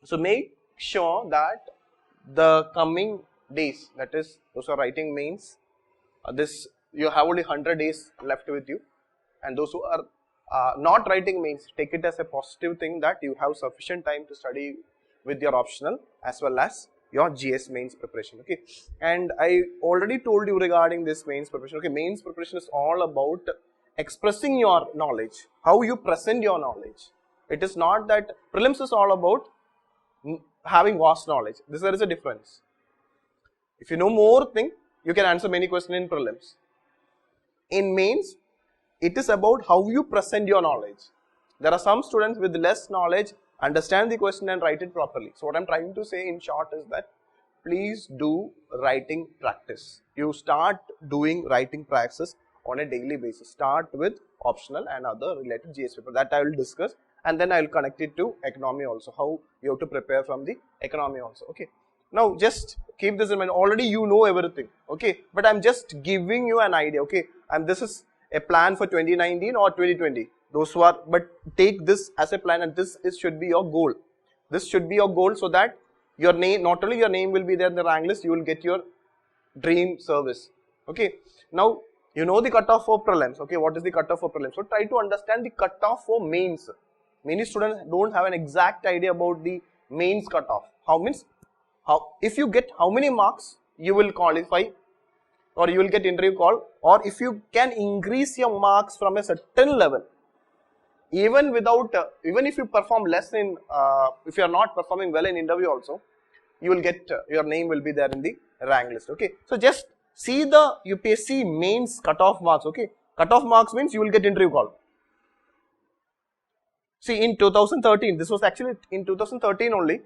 So make sure that the coming days, that is those who are writing mains, this you have only 100 days left with you, and those who are not writing mains, take it as a positive thing that you have sufficient time to study with your optional as well as your GS mains preparation. Okay, and I already told you regarding this mains preparation. Okay, mains preparation is all about expressing your knowledge, how you present your knowledge. It is not that prelims is all about having vast knowledge. There is a difference. If you know more thing, you can answer many questions in prelims. In mains, it is about how you present your knowledge. There are some students with less knowledge, understand the question and write it properly. So what I am trying to say in short is that please do writing practice. You start doing writing practice on a daily basis. Start with optional and other related GS paper that I will discuss, and then I will connect it to economy also, how you have to prepare from the economy also. Okay. Now just keep this in mind. Already you know everything. Okay. But I am just giving you an idea. Okay. And this is a plan for 2019 or 2020. Those who are, but take this as a plan, and this should be your goal. This should be your goal, so that your name, not only your name will be there in the rank list, you will get your dream service. Okay. Now you know the cutoff for prelims. Okay. What is the cutoff for prelims? So try to understand the cutoff for mains. Many students don't have an exact idea about the mains cutoff. If you get how many marks, you will qualify, or you will get interview call, or if you can increase your marks from a certain level, even without, even if you perform less in, if you are not performing well in interview also, you will get, your name will be there in the rank list. Okay. So just see the UPSC mains cutoff marks. Okay. Cutoff marks means you will get interview call. See, in 2013, this was actually in 2013 only,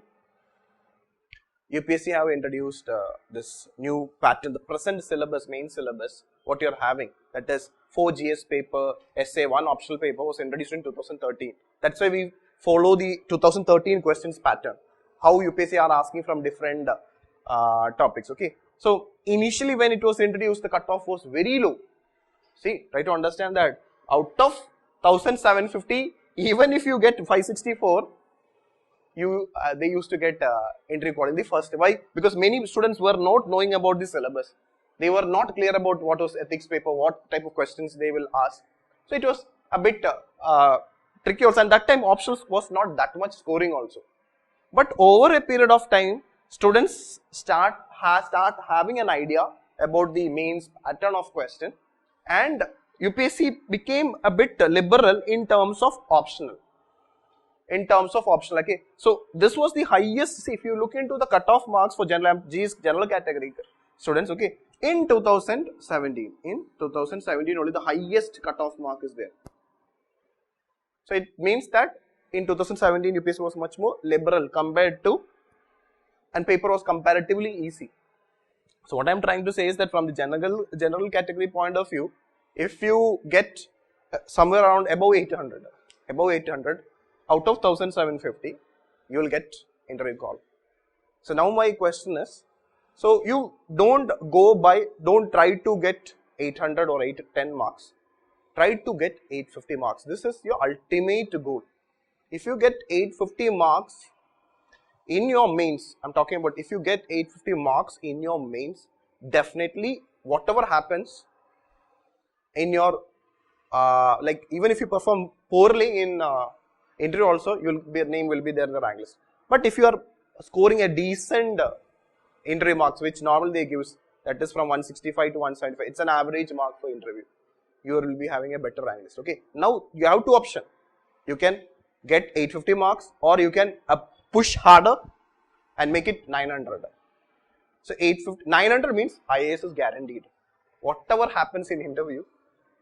UPSC have introduced this new pattern, the present syllabus, main syllabus, what you are having, that is 4 GS paper, essay, 1 optional paper was introduced in 2013. That's why we follow the 2013 questions pattern, how UPSC are asking from different topics. Okay. So initially when it was introduced, the cutoff was very low. See, try to understand that out of 1750, even if you get 564, they used to get entry call in the first. Why? Because many students were not knowing about the syllabus. They were not clear about what was ethics paper, what type of questions they will ask. So it was a bit tricky also, and that time options was not that much scoring also. But over a period of time, students start having an idea about the mains pattern of question, and UPSC became a bit liberal in terms of optional. Okay. So this was the highest. See, if you look into the cutoff marks for general category students, okay, in 2017 only the highest cutoff mark is there. So it means that in 2017 UPSC was much more liberal compared to, and paper was comparatively easy. So what I am trying to say is that from the general category point of view, if you get somewhere around above 800 out of 1750, you will get interview call. So now my question is, so you don't try to get 800 or 810 marks. Try to get 850 marks. This is your ultimate goal. If you get 850 marks in your mains, I'm talking about if you get 850 marks in your mains, definitely whatever happens in your, like even if you perform poorly in interview also, your name will be there in the rank list. But if you are scoring a decent interview marks, which normally they give, that is from 165 to 175, it's an average mark for interview, you will be having a better rank list. Okay. Now you have two options. You can get 850 marks, or you can push harder and make it 900. So 900 means IAS is guaranteed. Whatever happens in interview,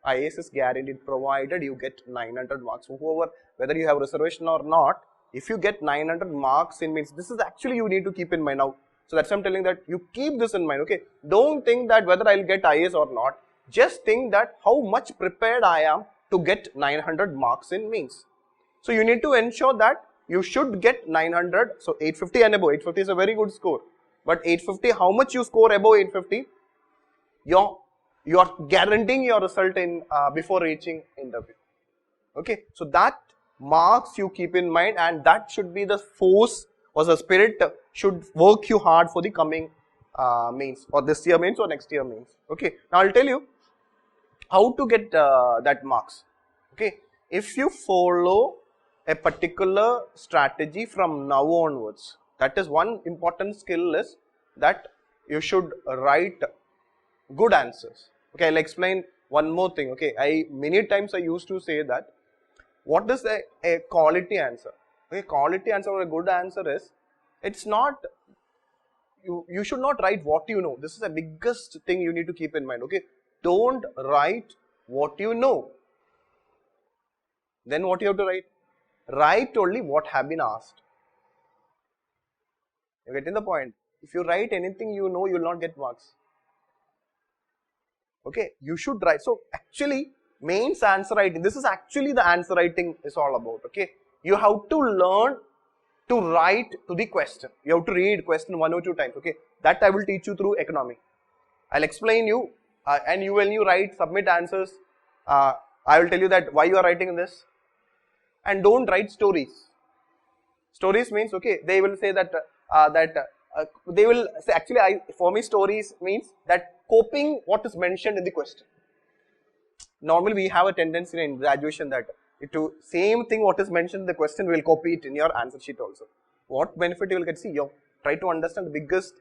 IAS is guaranteed, provided you get 900 marks. Whoever, whether you have reservation or not, if you get 900 marks in means, this is actually you need to keep in mind now. So that's why I'm telling that you keep this in mind. Okay. Don't think that whether I'll get IAS or not. Just think that how much prepared I am to get 900 marks in means. So you need to ensure that you should get 900. So 850 and above. 850 is a very good score. But 850, how much you score above 850, you are guaranteeing your result in before reaching interview. Okay. So that marks you keep in mind, and that should be the force was a spirit should work you hard for the coming mains, or this year mains or next year mains. Okay, now I'll tell you how to get that marks. Okay, if you follow a particular strategy from now onwards, that is one important skill is that you should write good answers. Okay, I'll explain one more thing. Okay, many times I used to say that what is a quality answer? Okay, quality answer or a good answer is, it's not, you should not write what you know. This is the biggest thing you need to keep in mind. Okay, don't write what you know. Then what you have to write? Write only what have been asked. You getting the point? If you write anything you know, you will not get marks. Okay, you should write. So actually, mains answer writing, this is actually the answer writing is all about. Okay, you have to learn to write to the question. You have to read question 1 or 2 times. Okay, that I will teach you through economy. I'll explain you, and you when you write, submit answers, I will tell you that why you are writing this. And don't write stories. Stories means, okay, they will say that they will say, actually for me stories means that copying what is mentioned in the question. Normally we have a tendency in graduation that to same thing what is mentioned in the question, we will copy it in your answer sheet also. What benefit you will get? See, you try to understand the biggest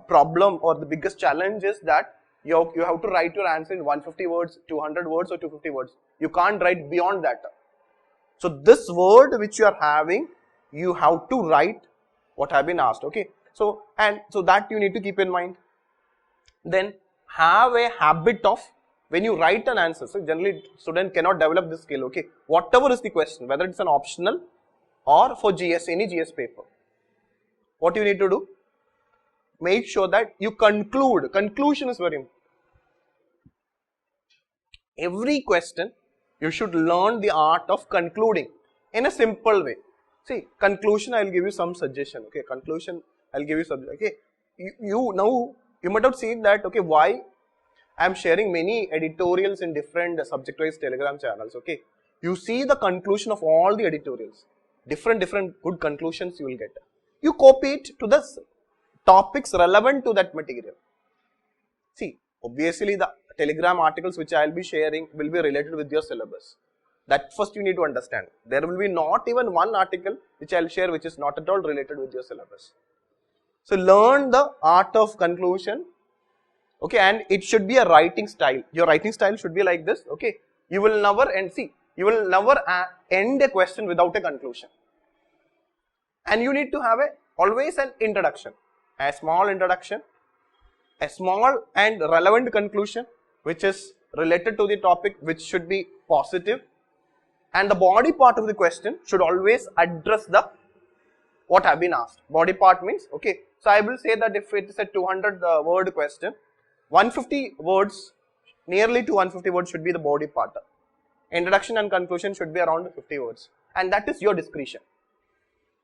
problem or the biggest challenge is that you have to write your answer in 150 words, 200 words or 250 words. You can't write beyond that. So this word which you are having, you have to write what have been asked. Okay, so that you need to keep in mind. Then have a habit of, when you write an answer, so generally student cannot develop this skill. Okay, whatever is the question, whether it's an optional or for GS, any GS paper, what you need to do? Make sure that you conclude. Conclusion is very important. Every question you should learn the art of concluding in a simple way. See, conclusion, I will give you some suggestion. Okay, conclusion, I will give you some. Okay, you might have seen that. Okay, why I am sharing many editorials in different subject-wise Telegram channels. Okay, you see the conclusion of all the editorials. Different good conclusions you will get. You copy it to the topics relevant to that material. See, obviously the Telegram articles which I will be sharing will be related with your syllabus. That first you need to understand. There will be not even one article which I will share which is not at all related with your syllabus. So learn the art of conclusion. Okay, and it should be a writing style. Your writing style should be like this. Okay, you will never end a question without a conclusion. And you need to have always an introduction, a small introduction, a small and relevant conclusion which is related to the topic, which should be positive, and the body part of the question should always address the what have been asked. Body part means, okay, so I will say that if it is a 200 word question, 150 words, nearly to 150 words should be the body part. Introduction and conclusion should be around 50 words, and that is your discretion.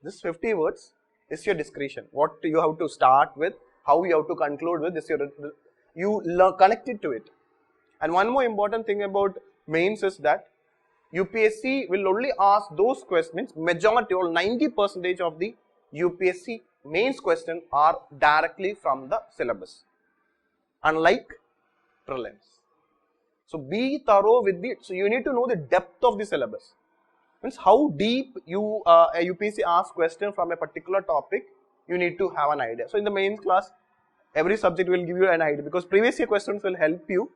This 50 words is your discretion. What you have to start with, how you have to conclude with, this you connect it to it. And one more important thing about mains is that UPSC will only ask those questions, majority or 90% of the UPSC mains question are directly from the syllabus, unlike prelims. So be thorough with so you need to know the depth of the syllabus. Means how deep a UPSC asks question from a particular topic, you need to have an idea. So in the mains class, every subject will give you an idea, because previous year questions will help you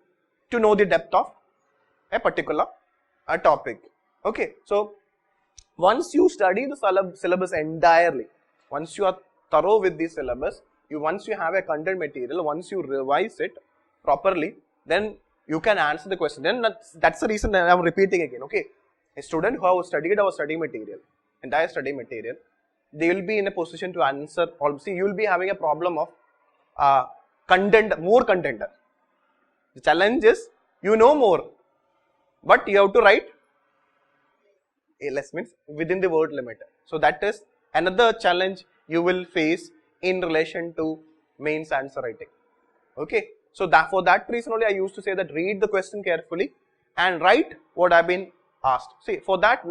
to know the depth of a particular topic. Okay, so once you study the syllabus entirely, once you are thorough with the syllabus, once you have a content material, once you revise it properly, then you can answer the question. Then that's the reason that I am repeating again. Okay, a student who has studied our study material, entire study material, they will be in a position to answer. See, you will be having a problem of more content. The challenge is you know more, but you have to write less, means within the word limit. So that is another challenge you will face in relation to mains answer writing. Okay, so for that reason only I used to say that read the question carefully and write what have been asked. See, for that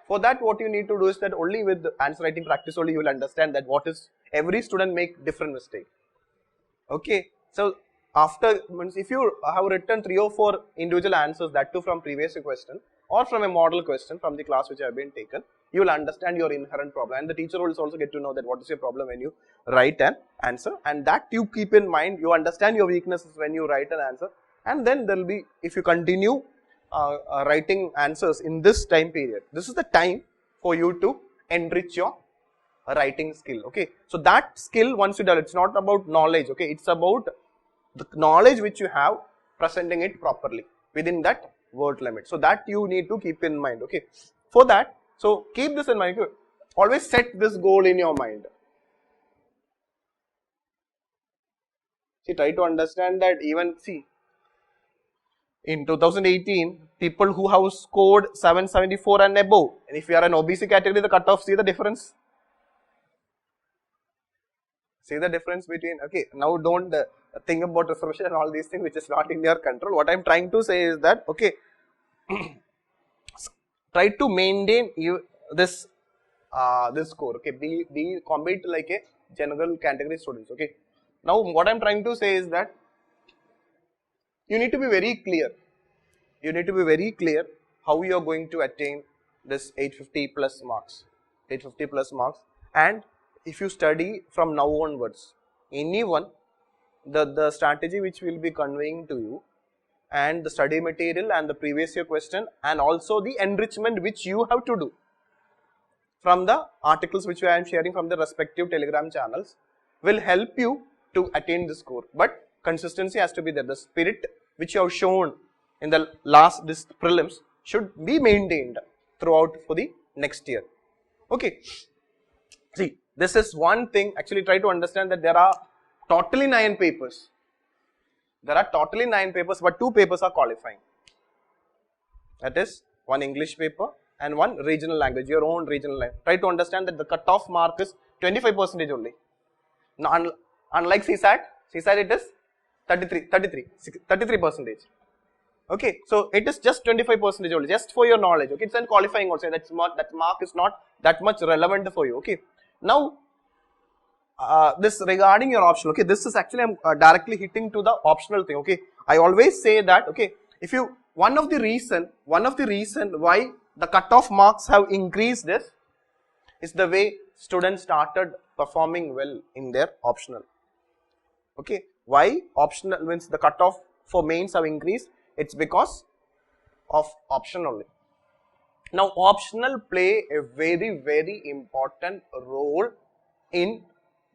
For that, what you need to do is that only with answer writing practice only you will understand that what is every student make different mistake. Okay, so after means if you have written 3 or 4 individual answers, that too from previous question or from a model question from the class which have been taken, you will understand your inherent problem, and the teacher will also get to know that what is your problem when you write an answer, and that you keep in mind. You understand your weaknesses when you write an answer, and then there will be, if you continue writing answers in this time period, this is the time for you to enrich your writing skill. Okay, so that skill once you develop, it's not about knowledge. Okay, it's about the knowledge which you have, presenting it properly within that word limit. So that you need to keep in mind. Okay, for that, so keep this in mind. Always set this goal in your mind. See, try to understand that even see in 2018, people who have scored 774 and above, and if you are an OBC category, the cutoff, see the difference. See the difference between, okay, now don't think about reservation and all these things which is not in your control. What I am trying to say is that, okay, try to maintain this score. Okay, be compete like a general category students. Okay, now what I am trying to say is that you need to be very clear. You need to be very clear how you are going to attain this 850 plus marks. 850 plus marks, and if you study from now onwards, anyone, the strategy which will be conveying to you, and the study material and the previous year question, and also the enrichment which you have to do from the articles which I am sharing from the respective Telegram channels, will help you to attain the score. But consistency has to be there. The spirit which you have shown in the last this prelims should be maintained throughout for the next year. Okay, see, this is one thing. Actually, try to understand that there are totally 9 papers. There are totally 9 papers, but 2 papers are qualifying. That is one English paper and one regional language, your own regional language. Try to understand that the cutoff mark is 25% only. Now, unlike CSAT it is 33%. Okay, so it is just 25% only, just for your knowledge. Okay, it's in qualifying also. That mark is not that much relevant for you. Okay, now this regarding your optional. Okay, this is actually I'm directly hitting to the optional thing. Okay, I always say that. Okay, if you one of the reason why the cutoff marks have increased is the way students started performing well in their optional. Okay, why optional means the cutoff for mains have increased? It's because of optional only. Now, optional play a very, very important role in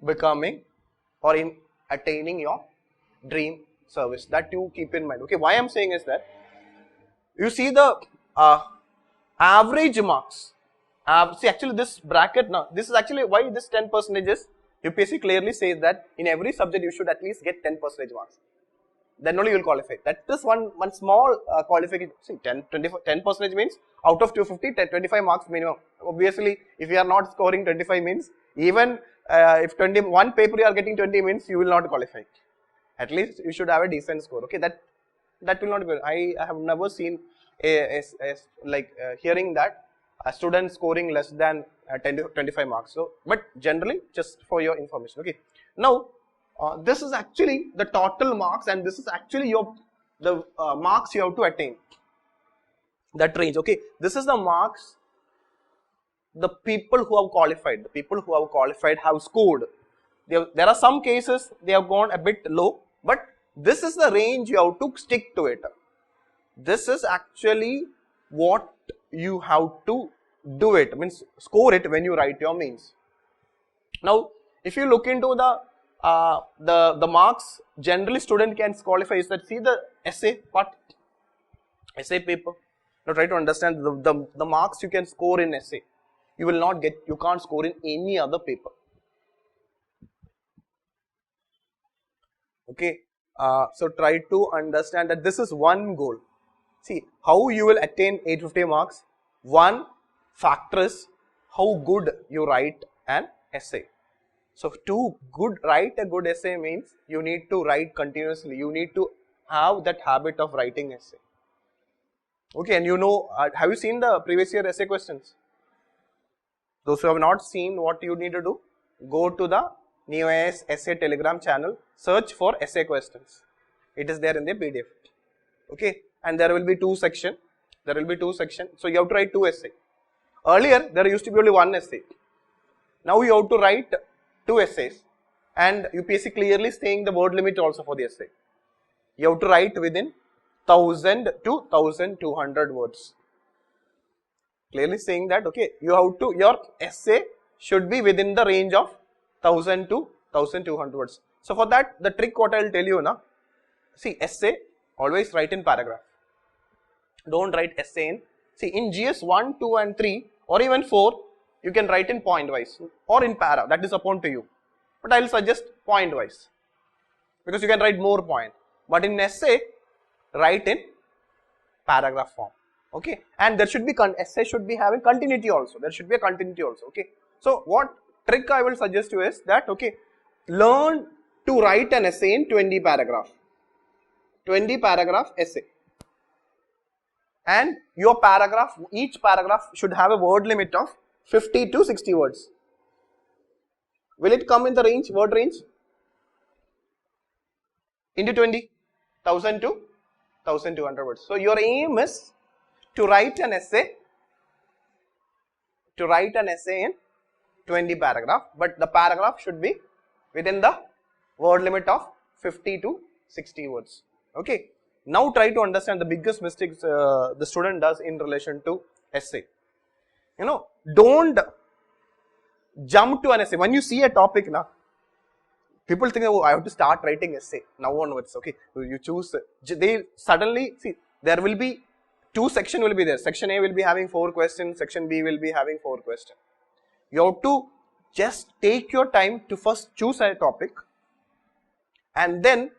becoming or in attaining your dream service. That you keep in mind. Okay, why I'm saying is that you see the average marks. See, actually, this bracket now, this is actually why this 10% is. UPSC clearly says that in every subject you should at least get 10% marks. Then only you will qualify. That is one small qualification. See, 10% means out of 250, 25 marks minimum. Obviously, if you are not scoring 25 means, even if 21 paper you are getting 20 means, you will not qualify. At least you should have a decent score. Okay, that will not be. I have never seen hearing that a student scoring less than 10 to 25 marks. So, but generally, just for your information. Okay, now. This is actually the total marks, and this is actually the marks you have to attain. That range. Okay, this is the marks the people who have qualified. The people who have qualified have scored. There are some cases they have gone a bit low, but this is the range you have to stick to it. This is actually what you have to do it. Means score it when you write your mains. Now, if you look into the marks generally student can qualify is that, see the essay part, essay paper. Now try to understand the marks you can score in essay. You will not get, you can't score in any other paper. Okay, so try to understand that this is one goal. See how you will attain 850 marks. One factor is how good you write an essay. So to write a good essay means you need to write continuously. You need to have that habit of writing essay. Okay, and you know, have you seen the previous year essay questions? Those who have not seen, what you need to do, go to the New IAS essay Telegram channel, search for essay questions. It is there in the PDF. Okay, and there will be two sections. So you have to write two essays. Earlier there used to be only one essay. Now you have to write two essays, and UPSC clearly saying the word limit also for the essay. You have to write within 1000 to 1200 words. Clearly saying that, okay, your essay should be within the range of 1000 to 1200 words. So for that, the trick what I will tell you now, see, essay always write in paragraph. Don't write essay in, see, in GS 1, 2 and 3 or even 4, you can write in point wise or in para, that is upon to you. But I will suggest point wise, because you can write more point. But in essay, write in paragraph form. Okay, and there should be, essay should be having continuity also. There should be a continuity also. Okay, so what trick I will suggest you is that, okay, learn to write an essay in 20 paragraph. 20 paragraph essay. And your paragraph, each paragraph should have a word limit of 50 to 60 words. Will it come in the range, word range? Into 20, 1000 to 1200 words. So your aim is to write an essay in 20 paragraph, but the paragraph should be within the word limit of 50 to 60 words. Okay. Now try to understand the biggest mistakes the student does in relation to essay. You know, don't jump to an essay. When you see a topic now, people think, oh, I have to start writing essay now onwards. Okay, you choose. They suddenly see there will be two sections will be there. Section A will be having 4 questions. Section B will be having 4 questions. You have to just take your time to first choose a topic, and then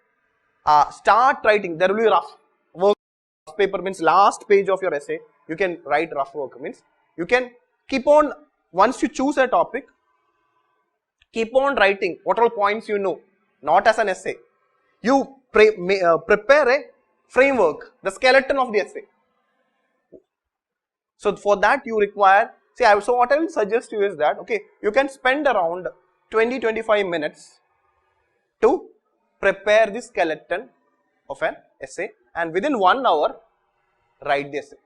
start writing. There will be rough work. Paper means last page of your essay. You can write rough work. Means you can keep on, once you choose a topic, keep on writing what all points you know, not as an essay. You prepare a framework, the skeleton of the essay. So for that you require, see, so what I will suggest you is that, okay, you can spend around 20-25 minutes to prepare the skeleton of an essay, and within 1 hour write the essay.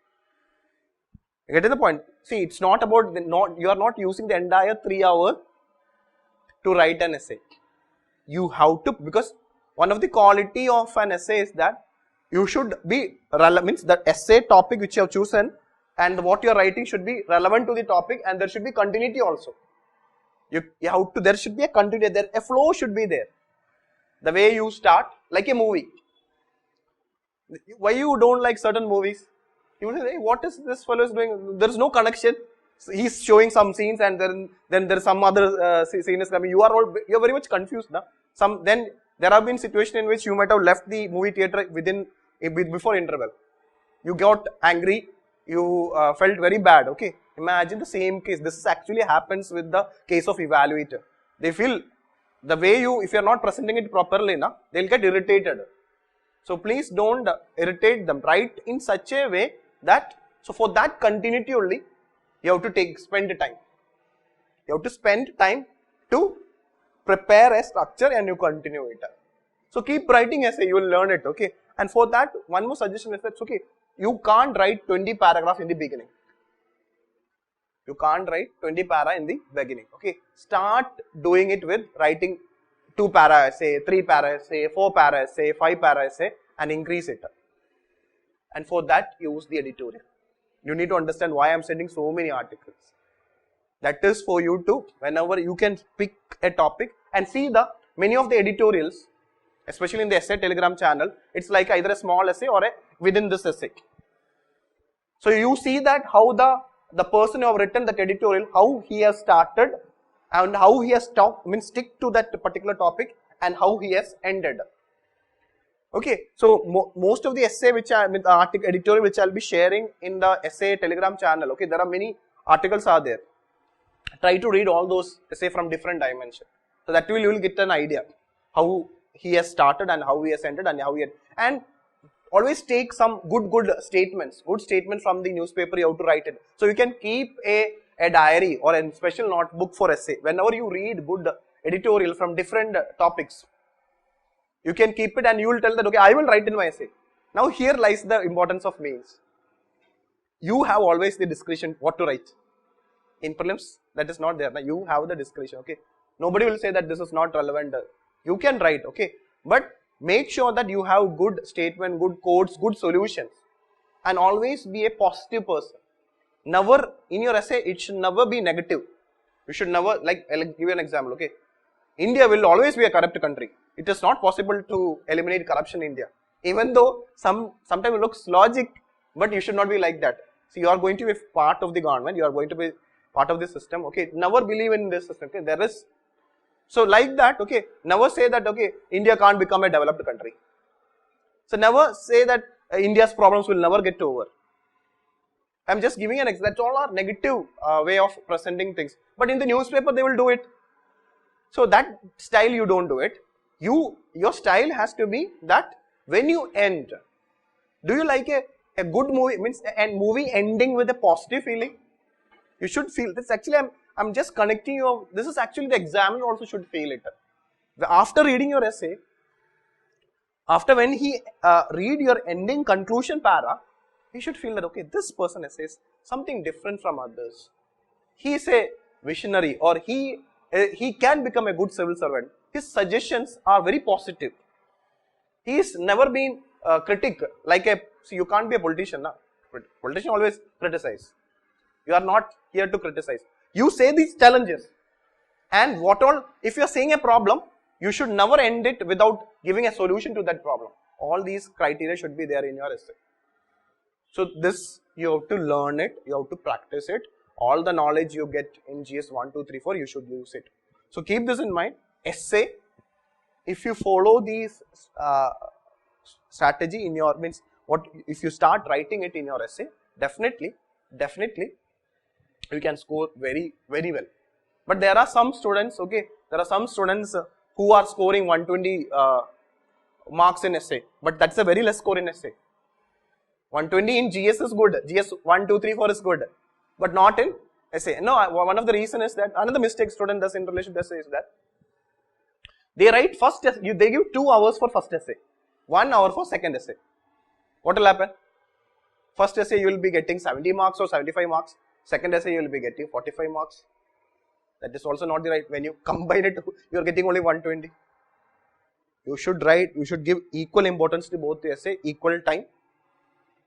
You get to the point? See, it's not about you are not using the entire 3 hours to write an essay. You have to, because one of the quality of an essay is that you should be relevant, means the essay topic which you have chosen and what you are writing should be relevant to the topic, and there should be continuity also. You have to, there should be a continuity, a flow should be there. The way you start, like a movie. Why you don't like certain movies? You will say, hey, what is this fellow is doing? There is no connection. So he's showing some scenes, and then there is some other scene is coming. You are very much confused now. Then there have been situations in which you might have left the movie theater before interval. You got angry. You felt very bad. Okay, imagine the same case. This actually happens with the case of evaluator. They feel the way if you are not presenting it properly, they'll get irritated. So please don't irritate them. Write in such a way that, so for that continuity only, you have to spend time. You have to spend time to prepare a structure and you continue it. So keep writing essay, you will learn it. Okay, and for that, one more suggestion is that, okay, you can't write 20 paragraphs in the beginning. You can't write 20 para in the beginning. Okay, start doing it with writing 2 para essay, 3 para essay, 4 para essay, 5 para essay, and increase it. And for that, use the editorial. You need to understand why I am sending so many articles. That is for you to, whenever you can pick a topic and see many of the editorials, especially in the essay Telegram channel, it's like either a small essay or within this essay. So you see that how the person who have written that editorial, how he has started and how he has stick to that particular topic and how he has ended. Okay, so most of the essay editorial which I'll be sharing in the essay Telegram channel, okay, there are many articles are there. Try to read all those essay from different dimensions. So that you will get an idea how he has started and how he has ended and how he had, and always take some good statements from the newspaper. You have to write it. So you can keep a a diary or a special notebook for essay. Whenever you read good editorial from different topics, you can keep it and you will tell that, okay, I will write in my essay. Now here lies the importance of mains. You have always the discretion what to write. In prelims, that is not there. Now you have the discretion, okay. Nobody will say that this is not relevant. You can write, okay. But make sure that you have good statement, good quotes, good solutions. And always be a positive person. Never, in your essay, it should never be negative. You should never, like, I'll give you an example, okay. India will always be a corrupt country. It is not possible to eliminate corruption in India. Even though sometimes it looks logic, but you should not be like that. See, you are going to be part of the government, you are going to be part of the system, okay. Never believe in this system, okay. There is, so like that, okay. Never say that, okay, India can't become a developed country. So never say that India's problems will never get over. I'm just giving an example. That's all our negative way of presenting things. But in the newspaper, they will do it. So that style you don't do it. Your style has to be that when you end, do you like a good movie, means a movie ending with a positive feeling? You should feel this. Actually, I'm just connecting you. This is actually the examiner also should feel it. After reading your essay, after when he read your ending conclusion para, he should feel that, okay, this person says something different from others. He is a visionary, or he can become a good civil servant. His suggestions are very positive. He has never been a critic, see, you can't be a politician. Na? Politician always criticize. You are not here to criticize. You say these challenges, and what all, if you are saying a problem, you should never end it without giving a solution to that problem. All these criteria should be there in your essay. So this, you have to learn it, you have to practice it. All the knowledge you get in GS 1, 2, 3, 4, you should use it. So keep this in mind. Essay, if you follow these strategy in your, means what, if you start writing it in your essay, definitely you can score very, very well. But there are some students, okay, there are some students who are scoring 120 marks in essay, but that's a very less score in essay. 120 in GS is good, GS 1, 2, 3, 4 is good, but not in essay. No, one of the reason is that, another mistake student does in relation to essay is that, they write first, they give 2 hours for first essay, 1 hour for second essay. What will happen? First essay you will be getting 70 marks or 75 marks, second essay you will be getting 45 marks. That is also not the right, when you combine it, you are getting only 120. You should write, you should give equal importance to both the essay, equal time.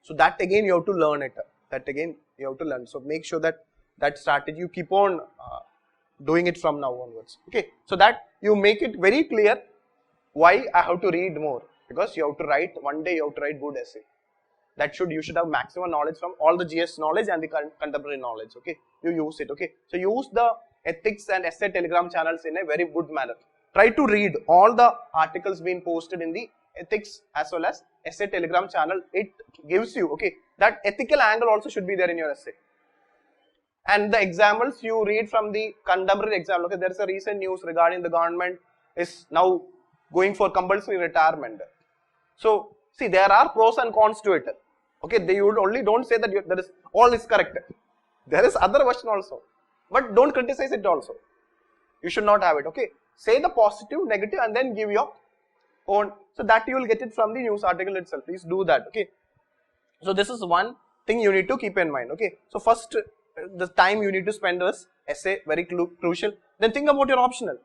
So that again you have to learn it, that again you have to learn. So make sure that that strategy you keep on doing it from now onwards. Okay, so that you make it very clear why I have to read more, because you have to write, one day you have to write good essay. That you should have maximum knowledge from all the GS knowledge and the contemporary knowledge. Okay, you use it. Okay, so use the ethics and essay telegram channels in a very good manner. Try to read all the articles being posted in the ethics as well as essay telegram channel. It gives you, okay, that ethical angle also should be there in your essay. And the examples you read from the contemporary example, okay, there is a recent news regarding the government is now going for compulsory retirement. So, see, there are pros and cons to it. Okay, they would only don't say that there is all is correct. There is other version also, but don't criticize it also. You should not have it. Okay, say the positive, negative, and then give your own. So that you will get it from the news article itself. Please do that. Okay. So this is one thing you need to keep in mind. Okay. So first, the time you need to spend is essay, very crucial. Then think about your optional.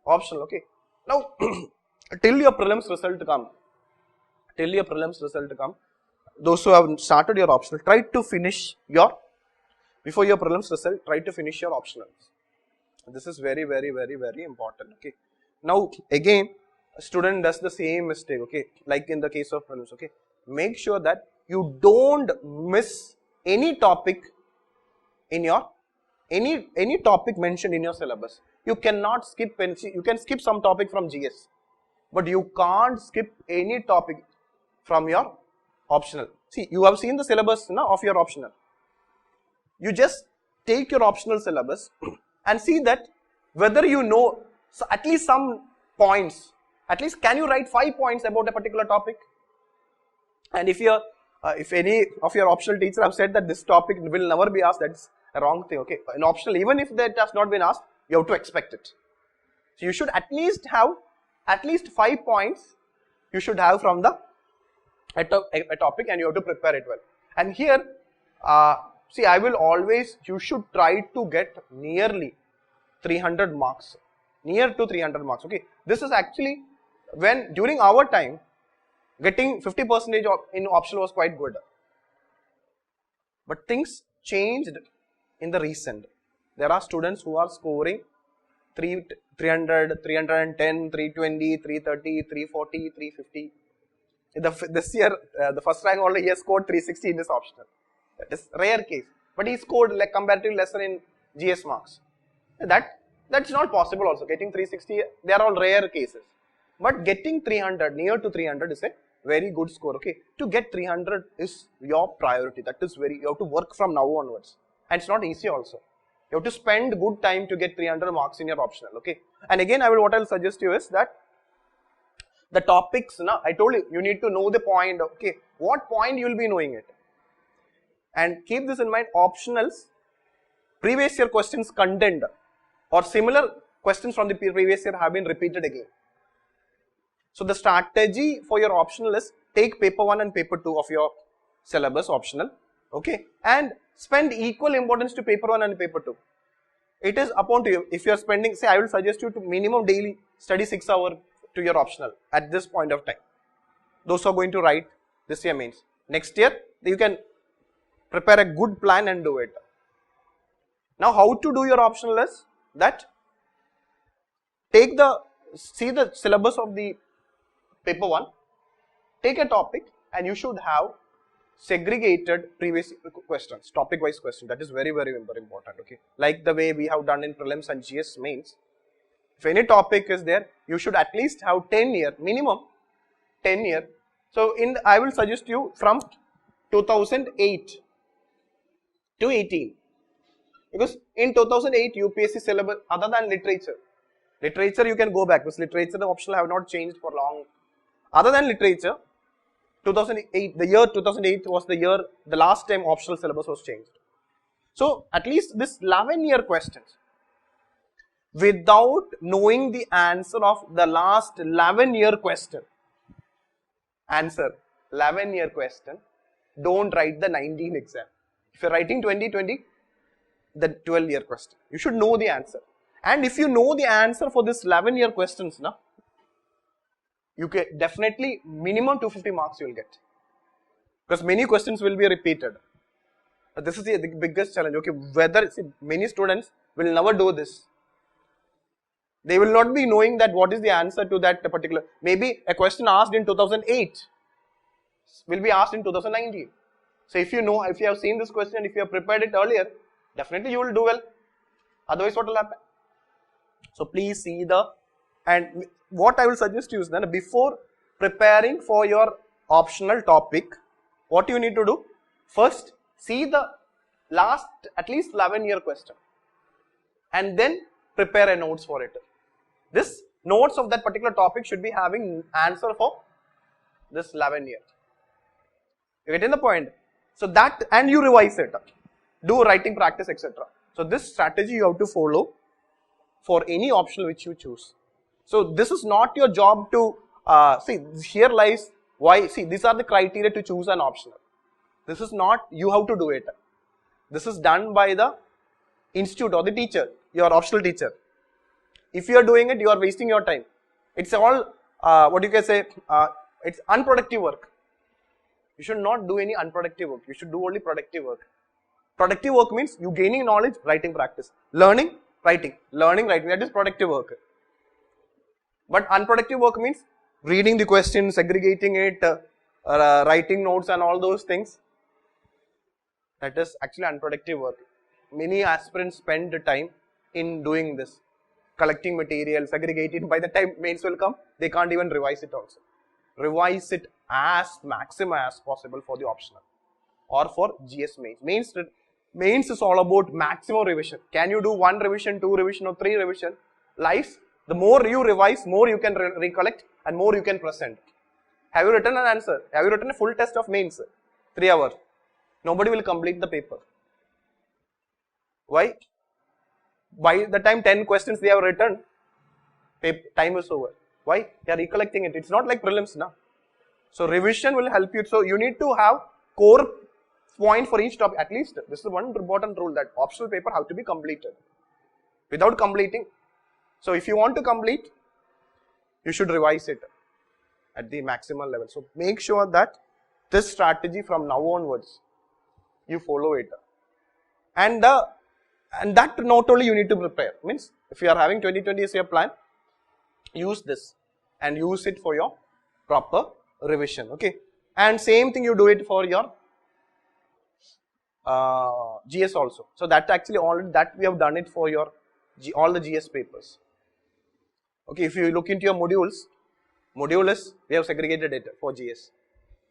Optional. Okay. Now, till your prelims result come. Till your prelims result come. Those who have started your optional, try to finish your, before your prelims result, try to finish your optionals. This is very, very, very, very important. Okay. Now, again, a student does the same mistake. Okay. Like in the case of prelims. Okay. Make sure that you don't miss any topic in your, any topic mentioned in your syllabus. You cannot skip, you can skip some topic from GS, but you can't skip any topic from your optional. See, you have seen the syllabus of your optional. You just take your optional syllabus and see that whether you know, so at least some points, at least can you write 5 points about a particular topic? And if you if any of your optional teacher have said that this topic will never be asked, that's a wrong thing, okay. In optional, even if that has not been asked, you have to expect it. So you should at least have at least 5 points you should have from the a topic, and you have to prepare it well. And here, see, I will always, you should try to get nearly 300 marks, near to 300 marks, okay. This is actually, when during our time, getting 50% in optional was quite good. But things changed in the recent. There are students who are scoring 300, 310, 320, 330, 340, 350. This year, the first rank holder, he has scored 360 in this optional. That is rare case. But he scored like comparatively lesser in GS marks. That's not possible also. Getting 360, they are all rare cases. But getting 300, near to 300 is a very good score, okay. To get 300 is your priority. That is you have to work from now onwards. And it's not easy also. You have to spend good time to get 300 marks in your optional, okay. And again, what I will suggest you is that the topics, I told you, you need to know the point, okay. What point you will be knowing it. And keep this in mind, optionals, previous year questions content or similar questions from the previous year have been repeated again. So the strategy for your optional is take paper 1 and paper 2 of your syllabus optional, okay, and spend equal importance to paper 1 and paper 2. It is upon to you. If you are spending, say, I will suggest you to minimum daily study 6 hours to your optional at this point of time. Those who are going to write this year mains. Next year, you can prepare a good plan and do it. Now, how to do your optional is that see the syllabus of the paper 1, take a topic, and you should have segregated previous questions, topic wise questions. That is very, very important, okay. Like the way we have done in prelims and GS mains. If any topic is there, you should at least have 10 year, minimum 10 year. So I will suggest you from 2008 to 18. Because in 2008, UPSC syllabus, other than literature you can go back, because literature the optional have not changed for long. Other than literature, 2008, the year 2008 was the last time optional syllabus was changed. So at least this 11-year questions, without knowing the answer of the last 11-year question, don't write the 19 exam. If you are writing 2020, the 12-year question, you should know the answer. And if you know the answer for this 11-year questions, you can definitely minimum 250 marks you will get. Because many questions will be repeated. This is the biggest challenge, okay. Many students will never do this. They will not be knowing that what is the answer to that particular, maybe a question asked in 2008 will be asked in 2019. So if you have seen this question, if you have prepared it earlier, definitely you will do well. Otherwise, what will happen? So please see and what I will suggest you is that before preparing for your optional topic, what you need to do, first see the last at least 11-year question and then prepare a notes for it. This notes of that particular topic should be having answer for this 11 years. You getting the point? So that, and you revise it, do writing practice, etc. So this strategy you have to follow for any optional which you choose. So this is not your job to, see, here lies why, see, these are the criteria to choose an optional. This is not, you have to do it. This is done by the institute or the teacher, your optional teacher. If you are doing it, you are wasting your time. It's all, what you can say, it's unproductive work. You should not do any unproductive work. You should do only productive work. Productive work means you gaining knowledge, writing practice. Learning, writing. Learning, writing. That is productive work. But unproductive work means reading the question, segregating it, writing notes and all those things. That is actually unproductive work. Many aspirants spend time in doing this. Collecting material, segregating. By the time mains will come, they can't even revise it also. Revise it as maximum as possible for the optional or for GS mains. Mains is all about maximum revision. Can you do 1 revision, 2 revision or 3 revision? Life, the more you revise, more you can recollect and more you can present. Have you written an answer? Have you written a full test of mains? 3 hours. Nobody will complete the paper. Why? By the time 10 questions they have written, time is over. Why? They are recollecting it. It's not like prelims now. So revision will help you. So you need to have core point for each topic. At least this is one important rule, that optional paper have to be completed. Without completing, so if you want to complete, you should revise it at the maximal level. So make sure that this strategy from now onwards, you follow it. And that not only you need to prepare. Means if you are having 2020 as your plan, use this and use it for your proper revision. Okay. And same thing you do it for your GS also. So that actually already that we have done it for your all the GS papers. Okay, if you look into your modules, we have segregated it for GS.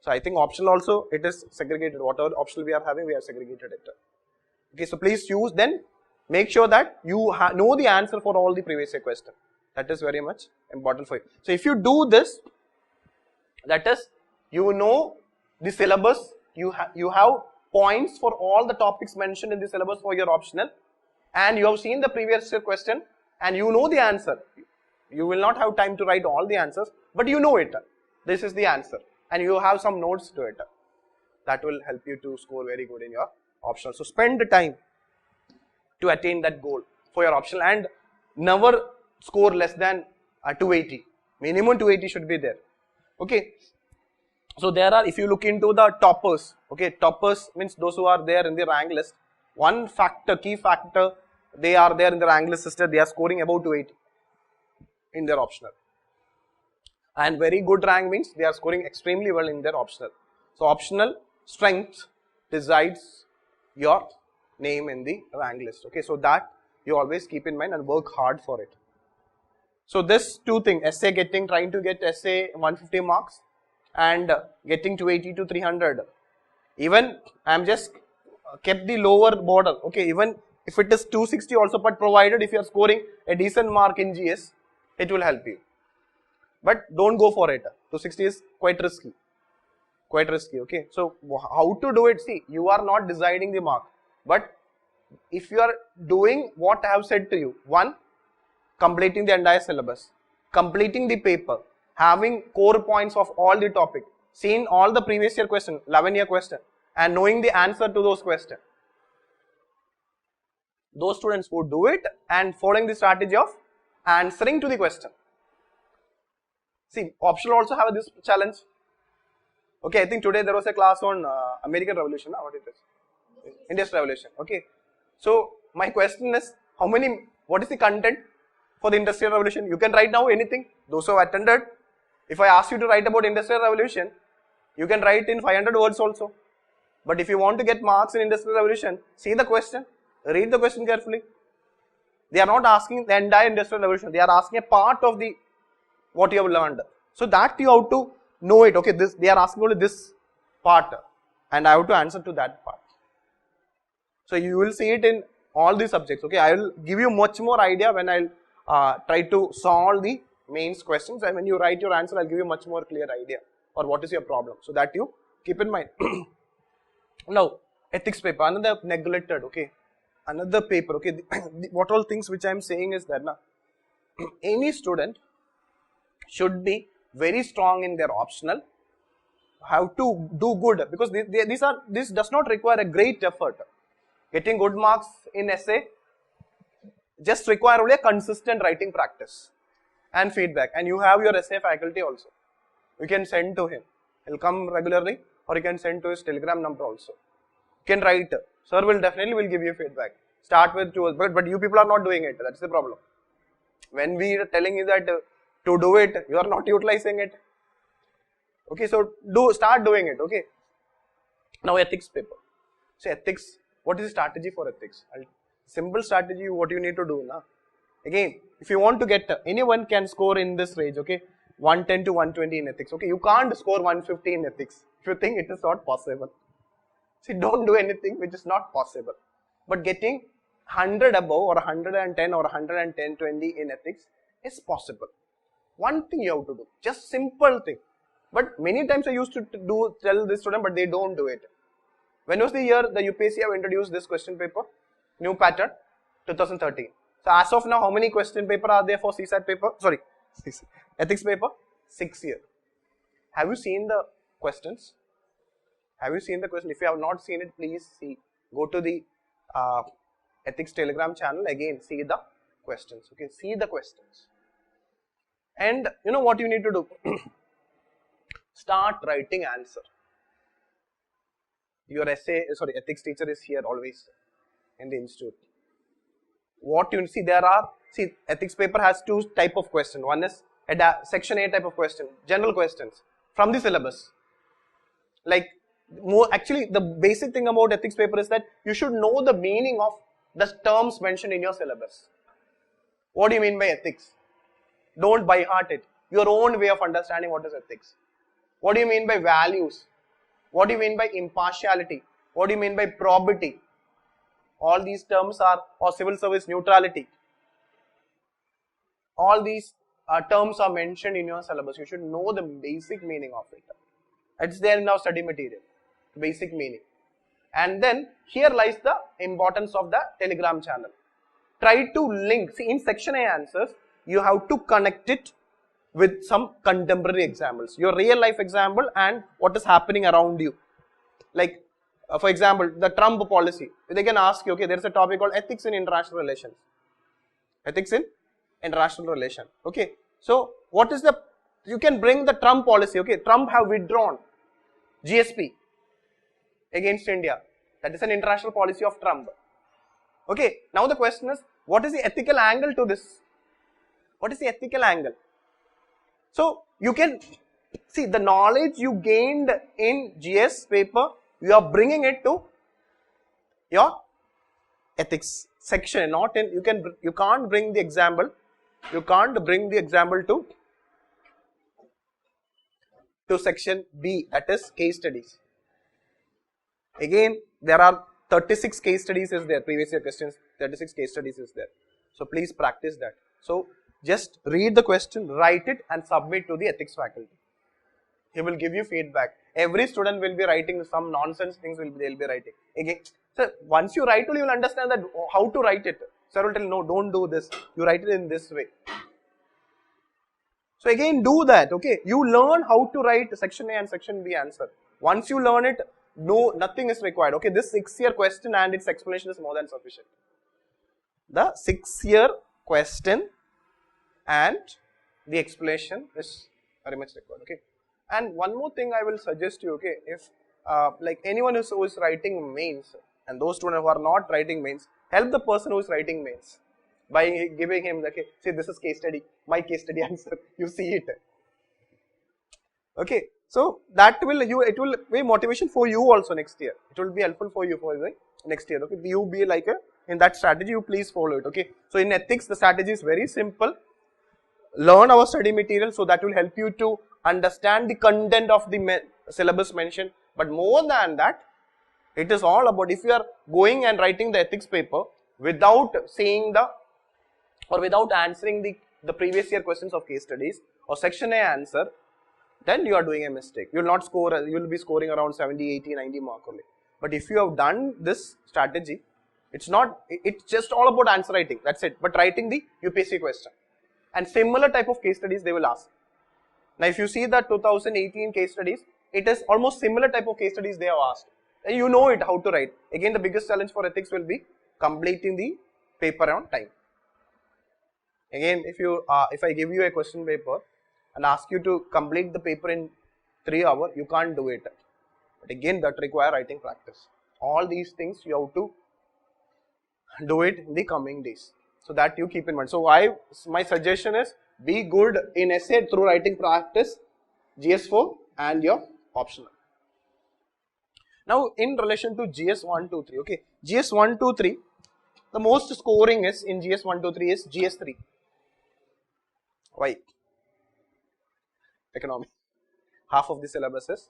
So I think optional also it is segregated. Whatever optional we are having, we have segregated it. Okay, so please use, then make sure that you know the answer for all the previous year question. That is very much important for you. So if you do this, that is, you know the syllabus, you have points for all the topics mentioned in the syllabus for your optional, and you have seen the previous year question and you know the answer. You will not have time to write all the answers, but you know it. This is the answer and you have some notes to it. That will help you to score very good in your optional. So spend the time to attain that goal for your optional, and never score less than 280. Minimum 280 should be there. Okay. So there are, if you look into the toppers, okay, toppers means those who are there in the rank list. One factor, key factor, they are there in the rank list system, they are scoring about 280 in their optional. And very good rank means they are scoring extremely well in their optional. So optional strength decides your name in the rank list. Okay, so that you always keep in mind and work hard for it. So this two things, essay trying to get essay 150 marks and getting 280 to 300. Even I am just kept the lower border. Okay, even if it is 260 also, but provided if you are scoring a decent mark in GS, it will help you. But don't go for it. 260 is quite risky. Okay, so how to do it? See, you are not deciding the mark, but if you are doing what I have said to you, one, completing the entire syllabus, completing the paper, having core points of all the topic, seeing all the previous year question, 11 year question, and knowing the answer to those questions. Those students who do it and following the strategy of answering to the question. See, optional also have this challenge. Okay, I think today there was a class on American Revolution. What it is? Industrial Revolution. Okay. So my question is, what is the content for the Industrial Revolution? You can write now anything. Those who have attended, if I ask you to write about Industrial Revolution, you can write in 500 words also. But if you want to get marks in Industrial Revolution, see the question, read the question carefully. They are not asking the entire Industrial Revolution. They are asking a part of the what you have learned. So that you have to know it. Okay, this they are asking only this part, and I have to answer to that part. So you will see it in all the subjects. Okay, I will give you much more idea when I will try to solve the mains questions, and when you write your answer, I'll give you much more clear idea or what is your problem. So that you keep in mind. Now, ethics paper, another neglected. Okay, another paper. Okay, what all things which I am saying is that now any student should be very strong in their optional, have to do good, because this does not require a great effort. Getting good marks in essay just require only a consistent writing practice and feedback, and you have your essay faculty also. You can send to him, he'll come regularly, or you can send to his telegram number also. You can write, sir will definitely give you feedback. Start with 2 but you people are not doing it, that's the problem. When we are telling you that to do it, you are not utilizing it. Okay, so start doing it. Okay. Now ethics paper. So ethics, what is the strategy for ethics? Simple strategy, what you need to do now. Again, if you want to get, anyone can score in this range, okay, 110 to 120 in ethics. Okay, you can't score 150 in ethics if you think it is not possible. See, don't do anything which is not possible. But getting 100 above or 110 or 110-20 in ethics is possible. One thing you have to do, just simple thing. But many times I used to tell this student, but they don't do it. When was the year the UPSC have introduced this question paper? New pattern, 2013. So as of now, how many question paper are there for CSAT paper? Sorry, ethics paper? 6 years. Have you seen the questions? Have you seen the question? If you have not seen it, please see. Go to the ethics Telegram channel, again see the questions. Okay, see the questions. And you know what you need to do? Start writing answer. Your ethics teacher is here always in the institute. What you see, ethics paper has two type of question. One is section A type of question, general questions from the syllabus. Like actually the basic thing about ethics paper is that you should know the meaning of the terms mentioned in your syllabus. What do you mean by ethics? Don't by heart it. Your own way of understanding what is ethics. What do you mean by values? What do you mean by impartiality? What do you mean by probity? All these terms are, or civil service neutrality. All these terms are mentioned in your syllabus. You should know the basic meaning of it. It's there in our study material. Basic meaning. And then here lies the importance of the Telegram channel. Try to link. See, in section A answers, you have to connect it with some contemporary examples. Your real life example and what is happening around you. Like, for example, the Trump policy. They can ask you, okay, there is a topic called ethics in international relations. Ethics in international relations. Okay. So, what is you can bring the Trump policy. Okay, Trump have withdrawn GSP against India. That is an international policy of Trump. Okay, now the question is, what is the ethical angle to this? What is the ethical angle? So, you can see the knowledge you gained in GS paper, you are bringing it to your ethics section. You can't bring the example. You can't bring the example to section B, that is case studies. Again, there are 36 case studies is there, previous year questions, 36 case studies is there. So, please practice that. So, just read the question, write it and submit to the ethics faculty. He will give you feedback. Every student will be writing some nonsense things they'll be writing. Again, so once you write it, you will understand that how to write it. Sir will tell, no, don't do this. You write it in this way. So again, do that. Okay, you learn how to write section A and section B answer. Once you learn it, nothing is required. Okay, this 6-year question and its explanation is more than sufficient. The 6-year question and the explanation is very much required. Okay, and one more thing I will suggest you. Okay, if like anyone who is writing mains and those students who are not writing mains, help the person who is writing mains by giving him, okay, see, this is case study, my case study answer, you see it. Okay, so that will it will be motivation for you also next year. It will be helpful for you for the next year. Okay, you be like in that strategy, you please follow it. Okay, so in ethics, the strategy is very simple. Learn our study material, so that will help you to understand the content of the syllabus mentioned. But more than that, it is all about, if you are going and writing the ethics paper without seeing or without answering the previous year questions of case studies or section A answer, then you are doing a mistake. You will not score, you will be scoring around 70, 80, 90 mark only. But if you have done this strategy, it's just all about answer writing, that's it. But writing the UPSC question. And similar type of case studies they will ask. Now if you see the 2018 case studies, it is almost similar type of case studies they have asked. And you know it, how to write. Again, the biggest challenge for ethics will be completing the paper on time. Again, if I give you a question paper and ask you to complete the paper in 3 hours, you can't do it. But again, that require writing practice. All these things you have to do it in the coming days. So that you keep in mind. So my suggestion is, be good in essay through writing practice, GS4 and your optional. Now in relation to GS 1, 2, 3, okay, GS 1, 2, 3, the most scoring is in GS 1, 2, 3 is GS 3. Why? Economy. Half of the syllabus is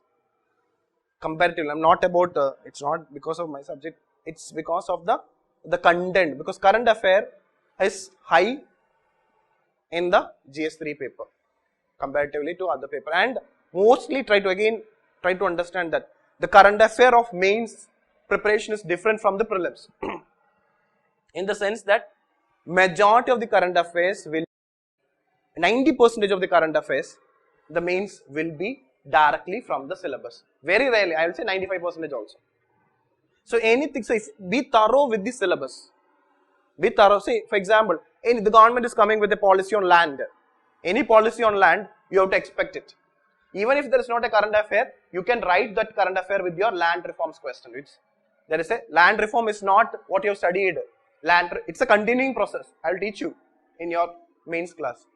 comparatively. I'm not about, it's not because of my subject, it's because of the content, because current affair is high in the GS3 paper comparatively to other paper, and mostly try to understand that the current affair of mains preparation is different from the prelims. in the sense that majority of the current affairs will 90% of the current affairs, the mains will be directly from the syllabus. Very rarely, I will say 95% also. So anything, so if be thorough with the syllabus. Be thorough. Say, for example, the government is coming with a policy on land. Any policy on land, you have to expect it. Even if there is not a current affair, you can write that current affair with your land reforms question. There is a land reform is not what you have studied. It's a continuing process. I will teach you in your mains class.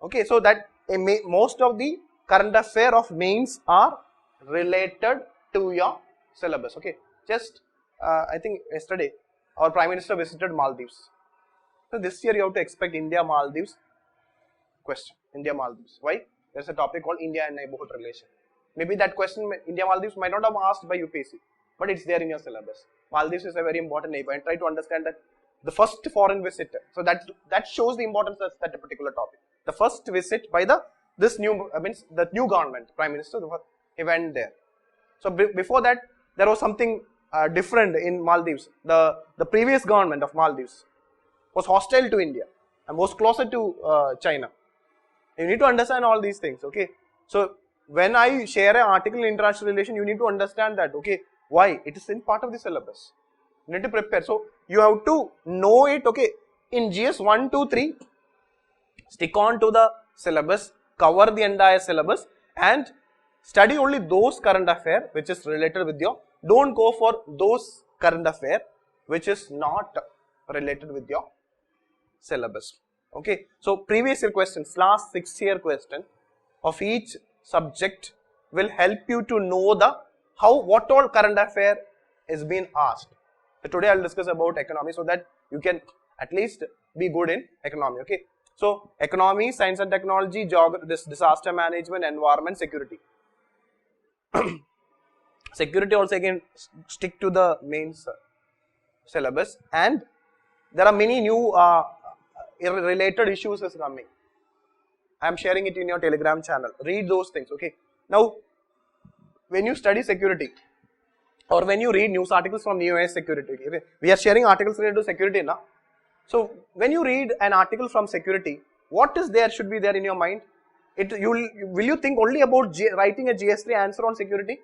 Okay, so that most of the current affair of mains are related to your syllabus. Okay, just I think yesterday our Prime Minister visited Maldives. So this year you have to expect India Maldives question. India Maldives. Why? There is a topic called India and neighborhood relation. Maybe that question India Maldives might not have asked by UPSC, but it's there in your syllabus. Maldives is a very important neighbor, and try to understand that the first foreign visit. So that shows the importance of that particular topic. The first visit by the new government Prime Minister, he went there. So before that, there was something different in Maldives. The previous government of Maldives was hostile to India and was closer to China. You need to understand all these things. Okay, so when I share an article in international relation, you need to understand that. Okay, why? It is in part of the syllabus. You need to prepare. So you have to know it. Okay, in GS 1, 2, 3, stick on to the syllabus, cover the entire syllabus, and study only those current affair which is related with your. Don't go for those current affair which is not related with your syllabus. Okay, so previous year questions, last 6 year question of each subject will help you to know what all current affair is being asked. So today I will discuss about economy so that you can at least be good in economy. Okay, so economy, science and technology, disaster management, environment, security. Security also again stick to the mains syllabus, and there are many new related issues is coming. I am sharing it in your Telegram channel. Read those things. Okay. Now, when you study security or when you read news articles from US security, okay, we are sharing articles related to security now. So when you read an article from security, what is there should be there in your mind? Will you think only about writing a GS3 answer on security?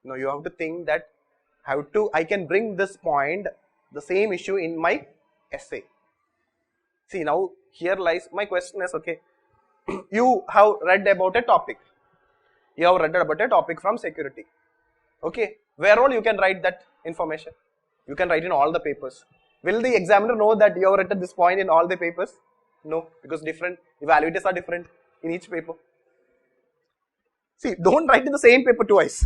No, you have to think that I can bring this point, the same issue in my essay. See, now here lies my question is, okay, you have read about a topic. You have read about a topic from security. Okay, where all you can write that information? You can write in all the papers. Will the examiner know that you have written this point in all the papers? No, because different evaluators are different in each paper. See, don't write in the same paper twice.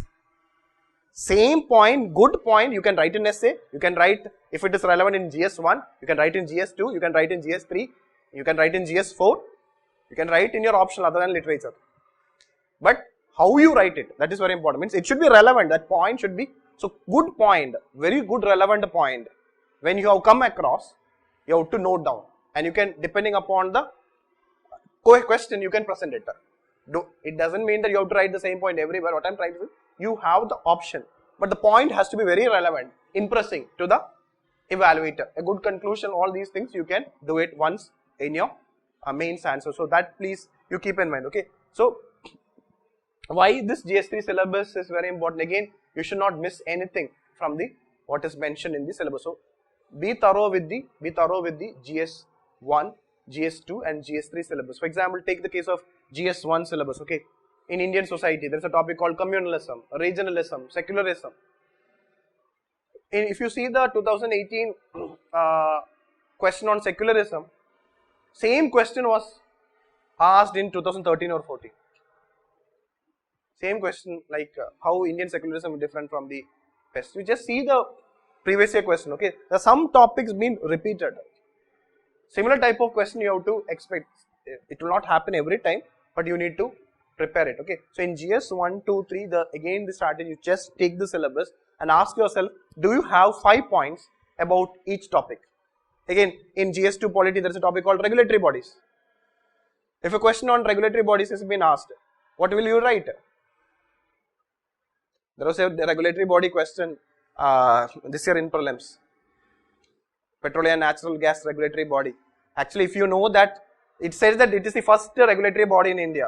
Same point, good point, you can write in essay, you can write if it is relevant in GS1, you can write in GS2, you can write in GS3, you can write in GS4, you can write in your optional other than literature. But how you write it, that is very important. Means it should be relevant, that point should be, so good point, very good relevant point. When you have come across, you have to note down, and you can, depending upon the question, you can present it. It doesn't mean that you have to write the same point everywhere. What I am trying to do, you have the option, but the point has to be very relevant, impressing to the evaluator. A good conclusion, all these things you can do it once in your mains answer. So that please you keep in mind. Okay. So why this GS3 syllabus is very important? Again, you should not miss anything from the what is mentioned in the syllabus. So be thorough with the GS1, GS2 and GS3 syllabus. For example, take the case of GS1 syllabus. Okay. In Indian society, there is a topic called communalism, regionalism, secularism. If you see the 2018 question on secularism, same question was asked in 2013 or 14. Same question, like how Indian secularism is different from the best. You just see the previous year question. Okay, there are some topics being repeated. Similar type of question you have to expect. It will not happen every time, but you need to prepare it. Okay, so in GS 1, 2, 3, again the strategy, you just take the syllabus and ask yourself, do you have 5 points about each topic? Again, in GS2 polity, there is a topic called regulatory bodies. If a question on regulatory bodies has been asked, what will you write? There was a regulatory body question this year in prelims. Petroleum and Natural Gas Regulatory Body. Actually, if you know that, it says that it is the first regulatory body in India.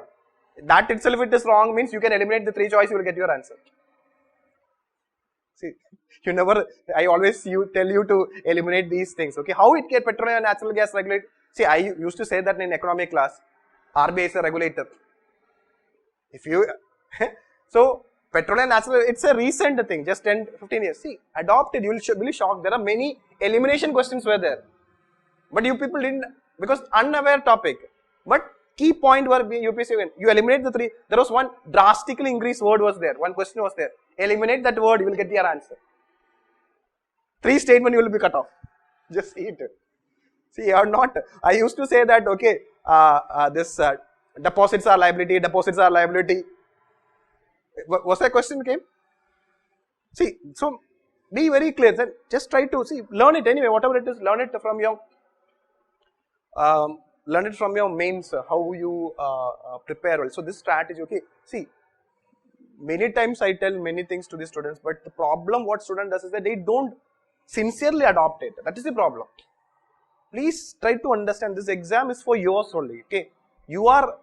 That itself, it is wrong, means you can eliminate the 3 choices, you will get your answer. See, you never, I always tell you to eliminate these things. Okay, how it get petroleum and natural gas regulated? See, I used to say that in economic class, RBI is a regulator. If you, so petroleum and natural, it's a recent thing, just 10, 15 years. See, adopted, you will be shocked. There are many elimination questions were there. But you people didn't, because unaware topic. But key point were UPSC win. You eliminate the 3. There was one drastically increased word was there. One question was there. Eliminate that word, you will get your answer. 3 statement you will be cut off. Just see it. See, you are not. I used to say that, okay, deposits are liability, deposits are liability. Was that question came? See, so be very clear. Just try to see, learn it anyway, whatever it is, learn it from your mains, how you prepare. So this strategy, okay, see, many times I tell many things to the students, but the problem what student does is that they don't sincerely adopt it. That is the problem. Please try to understand this exam is for yours only, okay. You are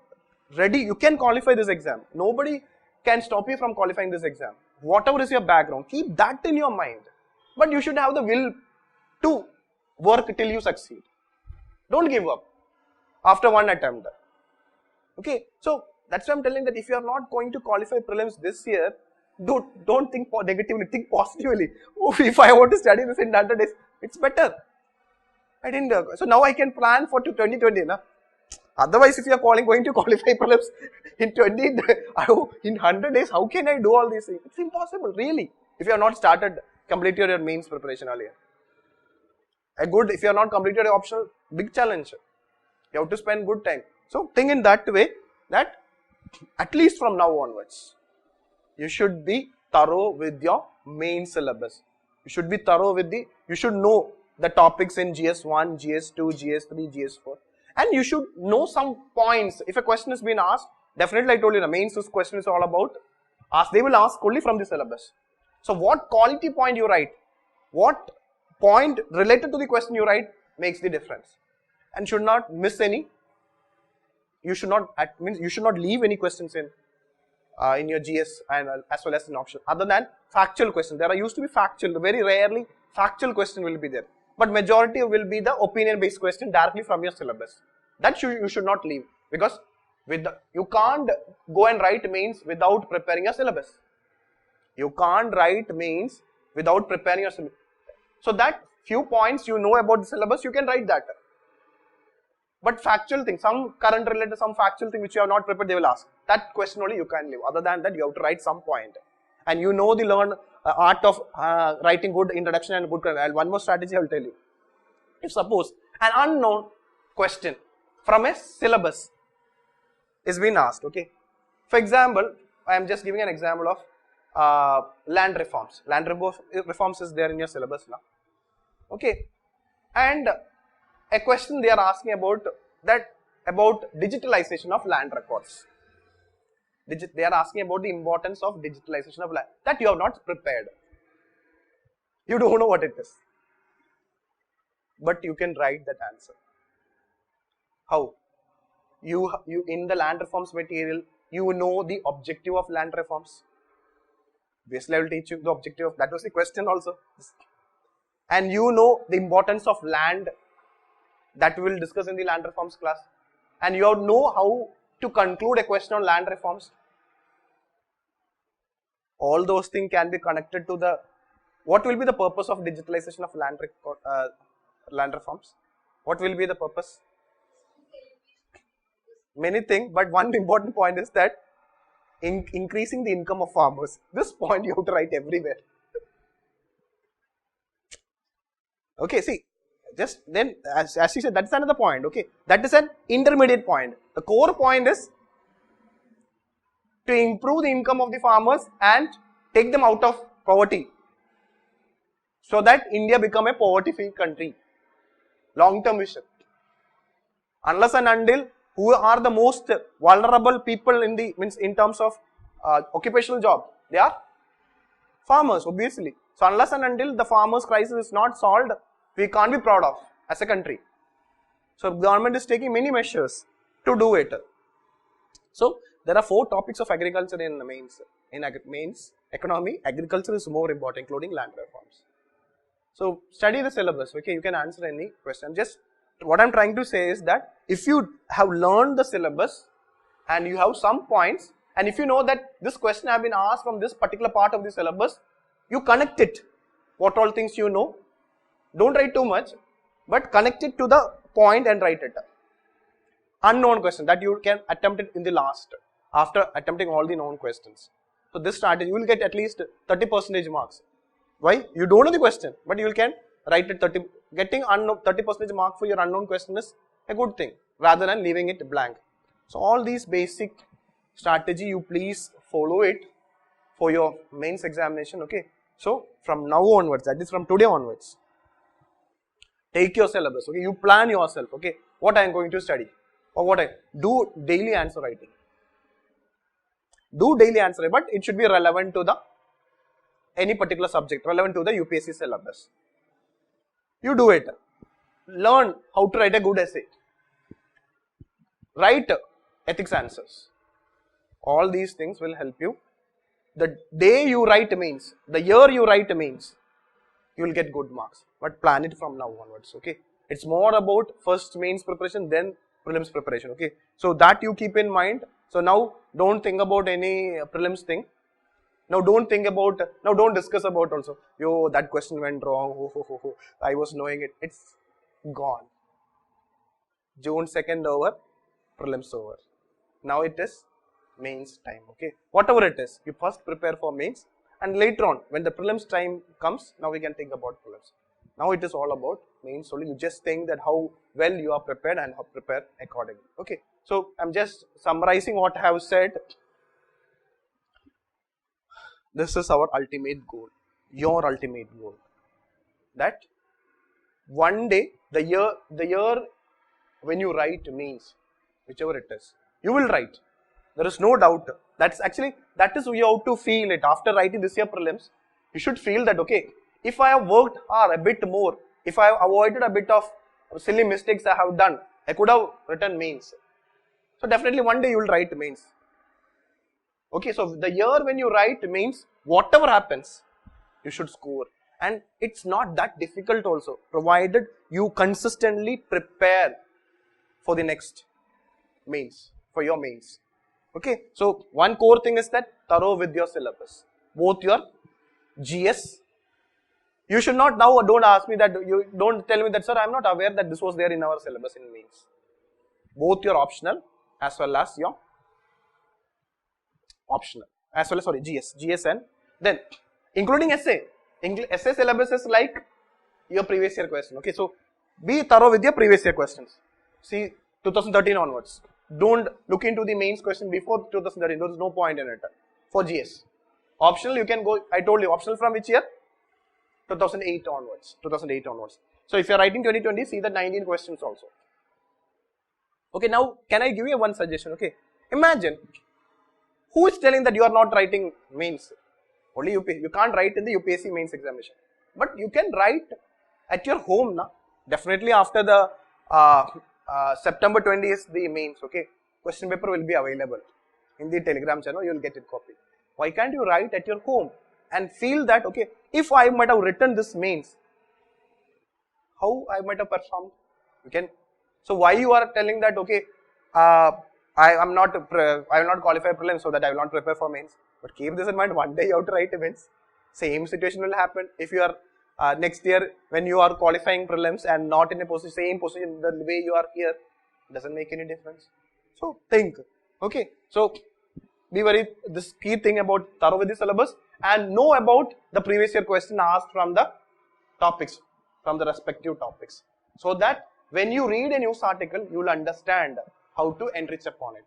ready, you can qualify this exam. Nobody can stop you from qualifying this exam. Whatever is your background, keep that in your mind. But you should have the will to work till you succeed. Don't give up after one attempt. Okay, so that's why I'm telling that if you are not going to qualify prelims this year, don't think negatively, think positively. Oh, if I want to study this in 100 days, it's better. I didn't. So now I can plan for 2020. Na? Otherwise, if you are going to qualify prelims in 100 days, how can I do all these things? It's impossible, really. If you have not completed your mains preparation earlier. If you are not completed your optional, big challenge. You have to spend good time. So think in that way that at least from now onwards, you should be thorough with your main syllabus. You should be thorough with you should know the topics in GS1, GS2, GS3, GS4. And you should know some points. If a question has been asked, definitely I told you the mains question is all about, they will ask only from the syllabus. So what quality point you write, what point related to the question you write makes the difference. And should not miss any. You should not leave any questions in your GS and as well as in option. Other than factual questions, there used to be factual. Very rarely factual question will be there, but majority will be the opinion-based question directly from your syllabus. That you should not leave, because you can't go and write mains without preparing your syllabus. You can't write mains without preparing your syllabus. So that few points you know about the syllabus, you can write that. But factual thing, some current related, some factual thing which you have not prepared, they will ask. That question only you can leave. Other than that, you have to write some point. And you know the art of writing good introduction and good. One more strategy I will tell you. If suppose an unknown question from a syllabus is being asked, okay. For example, I am just giving an example of land reforms. Land reforms is there in your syllabus now. Okay. And a question they are asking about digitalization of land records. They are asking about the importance of digitalization of land. That you have not prepared. You don't know what it is. But you can write that answer. How? You in the land reforms material, you know the objective of land reforms. Basically, I will teach you the objective of, that was the question also. And you know the importance of land, that we will discuss in the land reforms class. And you know how to conclude a question on land reforms. All those things can be connected to what will be the purpose of digitalization of land reforms? What will be the purpose? Many things, but one important point is that increasing the income of farmers. This point you have to write everywhere. Okay, see. Just then, as you said, that's another point, okay. That is an intermediate point. The core point is to improve the income of the farmers and take them out of poverty, so that India become a poverty-free country. Long-term vision. Unless and until, who are the most vulnerable people in terms of occupational job? They are farmers, obviously. So unless and until the farmers' crisis is not solved, we can't be proud of as a country. So government is taking many measures to do it. So there are 4 topics of agriculture in the mains. In mains economy, agriculture is more important, including land reforms. So study the syllabus. Okay, you can answer any question. Just what I'm trying to say is that if you have learned the syllabus and you have some points, and if you know that this question have been asked from this particular part of the syllabus, you connect it. What all things you know. Don't write too much, but connect it to the point and write it. Unknown question that you can attempt it in the last after attempting all the known questions. So this strategy you will get at least 30% marks. Why? You don't know the question, but you can write it 30. Getting 30% mark for your unknown question is a good thing rather than leaving it blank. So all these basic strategy you please follow it for your mains examination. Okay. So from now onwards, that is from today onwards, take your syllabus. Okay. You plan yourself. Okay. What I am going to study or what I do daily answer writing. Do daily answer, but it should be relevant to the any particular subject, relevant to the UPSC syllabus. You do it. Learn how to write a good essay. Write ethics answers. All these things will help you. The day you write means, the year you write means, you will get good marks. But plan it from now onwards. Okay. It's more about first mains preparation, then prelims preparation. Okay. So that you keep in mind. So now don't think about any prelims thing. Now don't think about, now don't discuss about also, yo, that question went wrong, I was knowing it. It's gone. June 2nd over, prelims over. Now it is mains time, okay. Whatever it is, you first prepare for mains and later on, when the prelims time comes, now we can think about prelims. Now it is all about mains only. You just think that how well you are prepared and how prepare accordingly, okay. So I'm just summarizing what I have said. This is our ultimate goal, your ultimate goal, that one day, the year when you write means, whichever it is, you will write. There is no doubt. That is you have to feel it. After writing this year prelims, you should feel that, okay, if I have worked hard a bit more, if I have avoided a bit of silly mistakes I have done, I could have written mains. So definitely one day you will write mains. Okay, so the year when you write means whatever happens, you should score. And it's not that difficult also, provided you consistently prepare for the next mains, for your mains. Okay, so one core thing is that thorough with your syllabus, both your GS. You should not now, don't ask me that, you don't tell me that, sir, I am not aware that this was there in our syllabus in mains. Both your optional as well as your GS and then including essay. Essay syllabus is like your previous year question. Okay, so be thorough with your previous year questions. See 2013 onwards. Don't look into the mains question before 2013. There is no point in it for GS. Optional you can go. I told you optional from which year? 2008 onwards. So if you are writing 2020, see the 19 questions also. Okay, now can I give you one suggestion? Okay, imagine. Who is telling that you are not writing mains? Only you can't write in the UPSC mains examination. But you can write at your home now. Definitely after the September 20 is the mains. Okay, question paper will be available in the Telegram channel. You will get it copied. Why can't you write at your home and feel that, okay, if I might have written this mains, how I might have performed? You can. So why you are telling that, okay, I will not qualify prelims, so that I will not prepare for mains. But keep this in mind, one day you have to write mains. Same situation will happen if you are next year when you are qualifying prelims and not in a same position the way you are here, doesn't make any difference. So think, okay. So be this key thing about thorough with the syllabus and know about the previous year question asked from the topics, from the respective topics, so that when you read a news article, you will understand how to enrich upon it.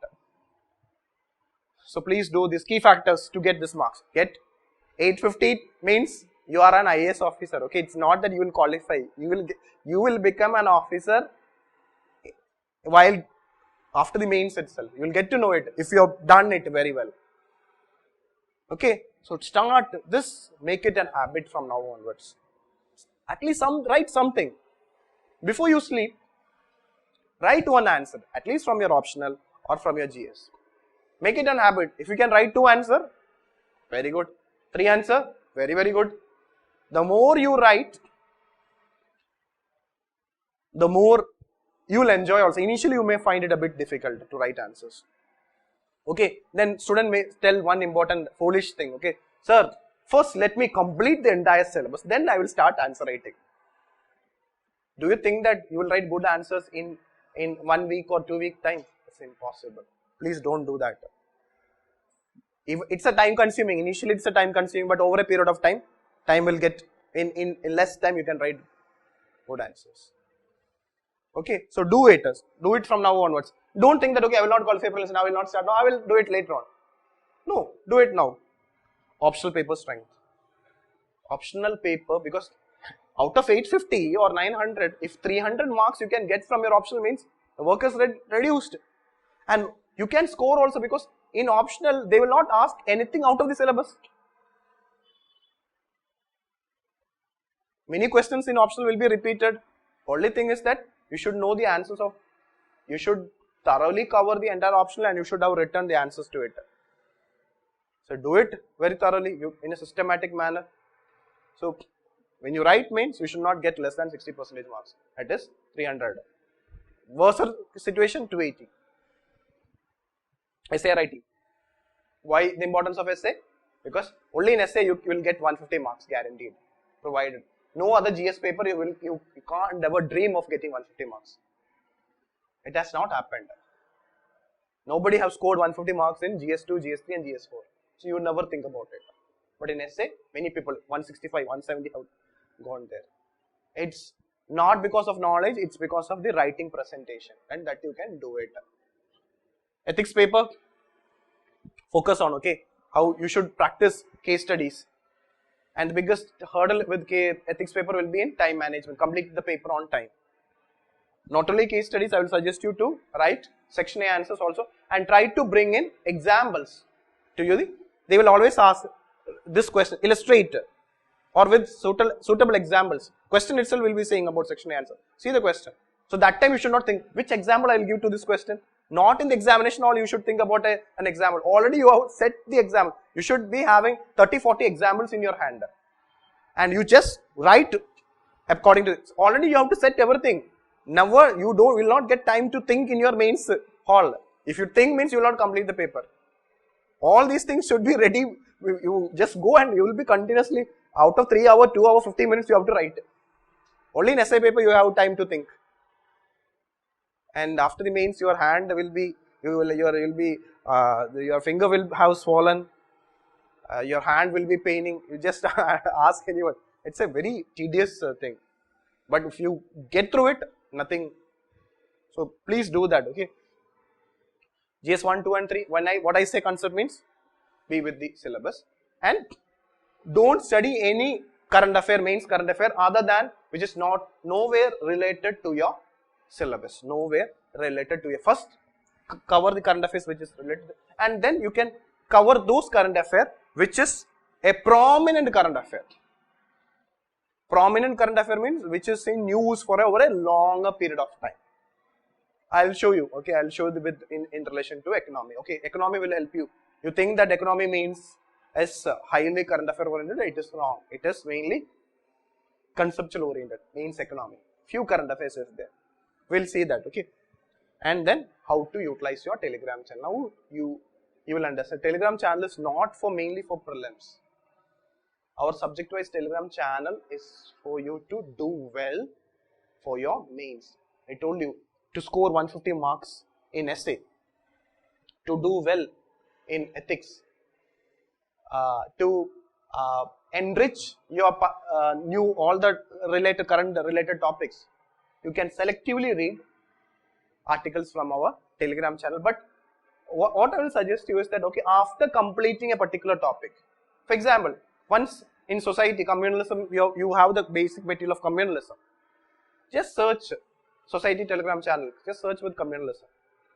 So please do these key factors to get this marks. Get 850 means you are an IAS officer. Okay, it's not that you will qualify. You will become an officer while after the mains itself. You will get to know it if you have done it very well. Okay, so start this, make it an habit from now onwards. At least write something. Before you sleep, write one answer, at least from your optional or from your GS. Make it an habit. If you can write 2 answers, very good. 3 answers, very, very good. The more you write, the more you will enjoy also. Initially, you may find it a bit difficult to write answers. Okay, then student may tell one important foolish thing. Okay, sir, first let me complete the entire syllabus, then I will start answer writing. Do you think that you will write good answers in 1 week or 2 week time? It's impossible. Please don't do that. If it's a time consuming, initially it's a time consuming, but over a period of time will get, in less time you can write good answers. Okay, so do it from now onwards. Don't think that, okay, I will not qualify for lesson, I will not start, no, I will do it later on. No, do it now. Optional paper strength. Optional paper, because out of 850 or 900, if 300 marks you can get from your optional means the work is reduced. And you can score also, because in optional they will not ask anything out of the syllabus. Many questions in optional will be repeated. Only thing is that you should know the answers of, you should thoroughly cover the entire optional and you should have written the answers to it. So do it very thoroughly, in a systematic manner. So when you write means you should not get less than 60% marks. That is 300. Worse situation, 280. Essay writing. Why the importance of essay? Because only in essay you will get 150 marks guaranteed, provided. No other GS paper you can't ever dream of getting 150 marks. It has not happened. Nobody has scored 150 marks in GS2, GS3 and GS4. So you never think about it. But in essay, many people 165, 170 have gone there. It's not because of knowledge, it's because of the writing presentation, and that you can do it. Ethics paper, focus on, okay, how you should practice case studies. And the biggest hurdle with ethics paper will be in time management. Complete the paper on time. Not only case studies, I will suggest you to write section A answers also and try to bring in examples to you. They will always ask this question, illustrate or with suitable examples. Question itself will be saying about section A answer. See the question. So that time you should not think which example I will give to this question. Not in the examination hall you should think about an example. Already you have set the example. You should be having 30-40 examples in your hand. And you just write according to this. Already you have to set everything. Never, will not get time to think in your mains hall. If you think means you will not complete the paper. All these things should be ready. You just go and you will be continuously, out of 3 hours, 2 hours, 15 minutes you have to write. Only in essay paper you have time to think. And after the mains, your hand will be, your finger will have swollen, your hand will be paining. You just ask anyone. It's a very tedious thing. But if you get through it, nothing. So please do that, okay. GS 1, 2 and 3, what I say concept means, be with the syllabus. And don't study any current affair, mains current affair other than which is nowhere related to your syllabus. Nowhere related to your, first cover the current affairs which is related, and then you can cover those current affair which is a prominent current affair. Prominent current affair means which is in news for over a longer period of time. I will show you, okay, I will show you with in relation to economy. Okay, economy will help you. You think that economy means as highly current affair oriented, it is wrong. It is mainly conceptual oriented, means economy. Few current affairs is there. We'll see that, okay. And then how to utilize your Telegram channel. Now you will understand. Telegram channel is not for mainly for prelims. Our subject wise Telegram channel is for you to do well for your mains. I told you to score 150 marks in essay, to do well in ethics, to enrich your all the current related topics. You can selectively read articles from our Telegram channel. But what I will suggest you is that, okay, after completing a particular topic, for example, once in society, communalism, you have the basic material of communalism. Just search society Telegram channel, just search with communalism.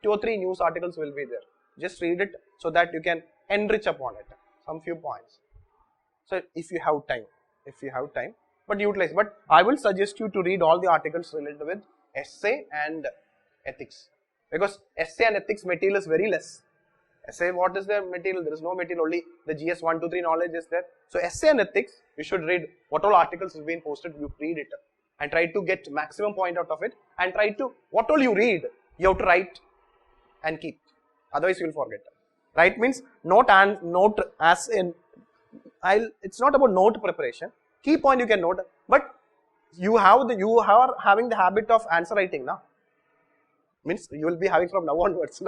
2 or 3 news articles will be there. Just read it so that you can enrich upon it, some few points. So if you have time, but utilize. But I will suggest you to read all the articles related with essay and ethics, because essay and ethics material is very less. Essay, what is the material? There is no material, only the GS 1, 2, 3 knowledge is there. So essay and ethics, you should read what all articles have been posted, you read it and try to get maximum point out of it, and try to, what all you read, you have to write and keep, otherwise you will forget. Right means note as in, it's not about note preparation, key point you can note, but you are having the habit of answer writing now. Means you will be having from now onwards.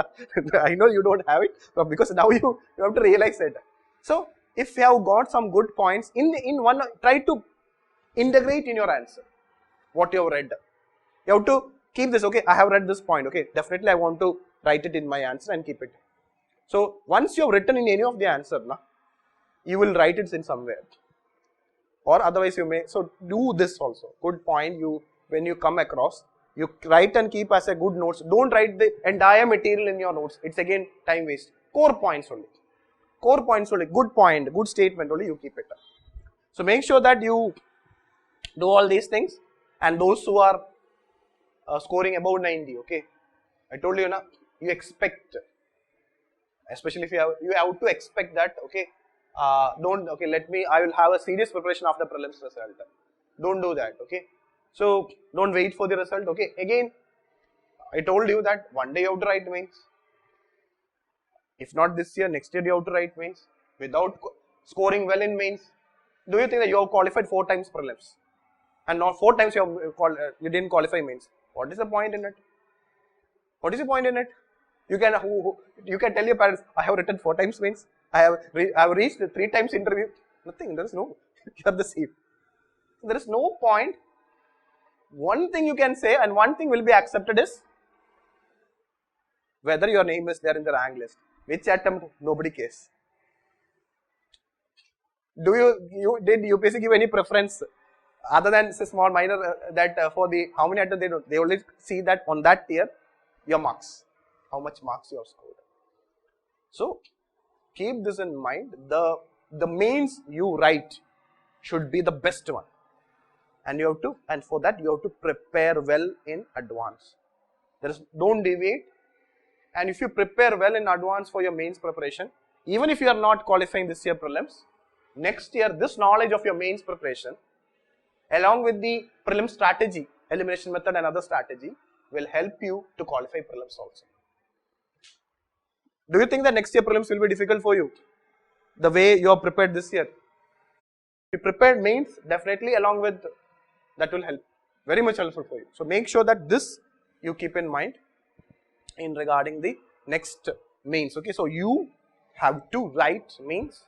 I know you don't have it, but because now you have to realize it. So if you have got some good points in one, try to integrate in your answer what you have read. You have to keep this. Okay, I have read this point. Okay, definitely I want to write it in my answer and keep it. So once you have written in any of the answer, you will write it in somewhere, or otherwise you may. So do this also. Good point. When you come across, you write and keep as a good notes. Don't write the entire material in your notes. It's again time waste. Core points only. Core points only. Good point, good statement only you keep it. So make sure that you do all these things. And those who are scoring above 90, okay. I told you now, you expect, especially if you have to expect that, okay. I will have a serious preparation after prelims result. Don't do that, okay. So don't wait for the result, okay. Again, I told you that one day you have to write mains. If not this year, next year you have to write mains without scoring well in mains. Do you think that you have qualified 4 times prelims and not 4 times you didn't qualify mains? What is the point in it? What is the point in it? You can tell your parents, I have written 4 times mains. I have reached 3 times interview. Nothing. There is no. You are the same. There is no point. One thing you can say and one thing will be accepted is whether your name is there in the rank list. Which attempt, nobody cares. Did UPSC give any preference other than a small minor that for the how many attempts they don't? They only see that on that tier your marks, how much marks you have scored. So keep this in mind. The mains you write should be the best one. And for that you have to prepare well in advance. Don't deviate. And if you prepare well in advance for your mains preparation, even if you are not qualifying this year prelims, next year this knowledge of your mains preparation, along with the prelim strategy, elimination method and other strategy, will help you to qualify prelims also. Do you think that next year prelims will be difficult for you? The way you are prepared this year? If you prepared mains, definitely along with that will help. Very much helpful for you. So make sure that this you keep in mind in regarding the next mains. Okay, so you have to write mains,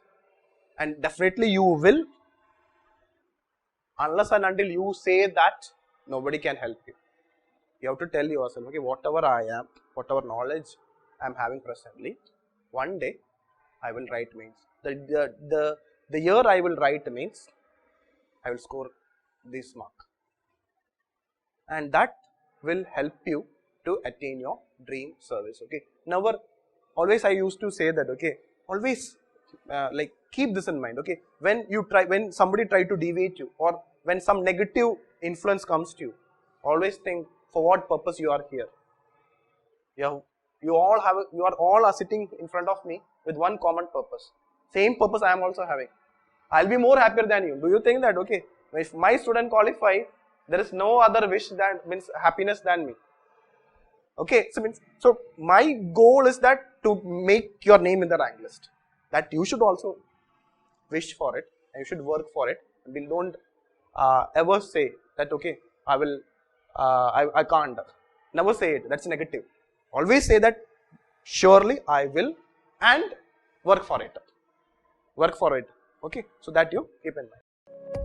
and definitely you will, unless and until you say that, nobody can help you. You have to tell yourself, okay, whatever I am, whatever knowledge I am having presently, one day I will write mains. The year I will write mains, I will score this mark, and that will help you to attain your dream service. Okay, always I used to say that, okay, always keep this in mind. Okay, when somebody try to deviate you, or when some negative influence comes to you, always think for what purpose you are here. You all are sitting in front of me with one common purpose. Same purpose I am also having. I'll be more happier than you. Do you think that, okay, if my student qualify, there is no other wish that means happiness than me. Okay, so my goal is that to make your name in the rank list. That you should also wish for it and you should work for it. And don't ever say that, okay, I can't. Never say it. That's negative. Always say that surely I will, and work for it. Work for it. Okay, so that you keep in mind.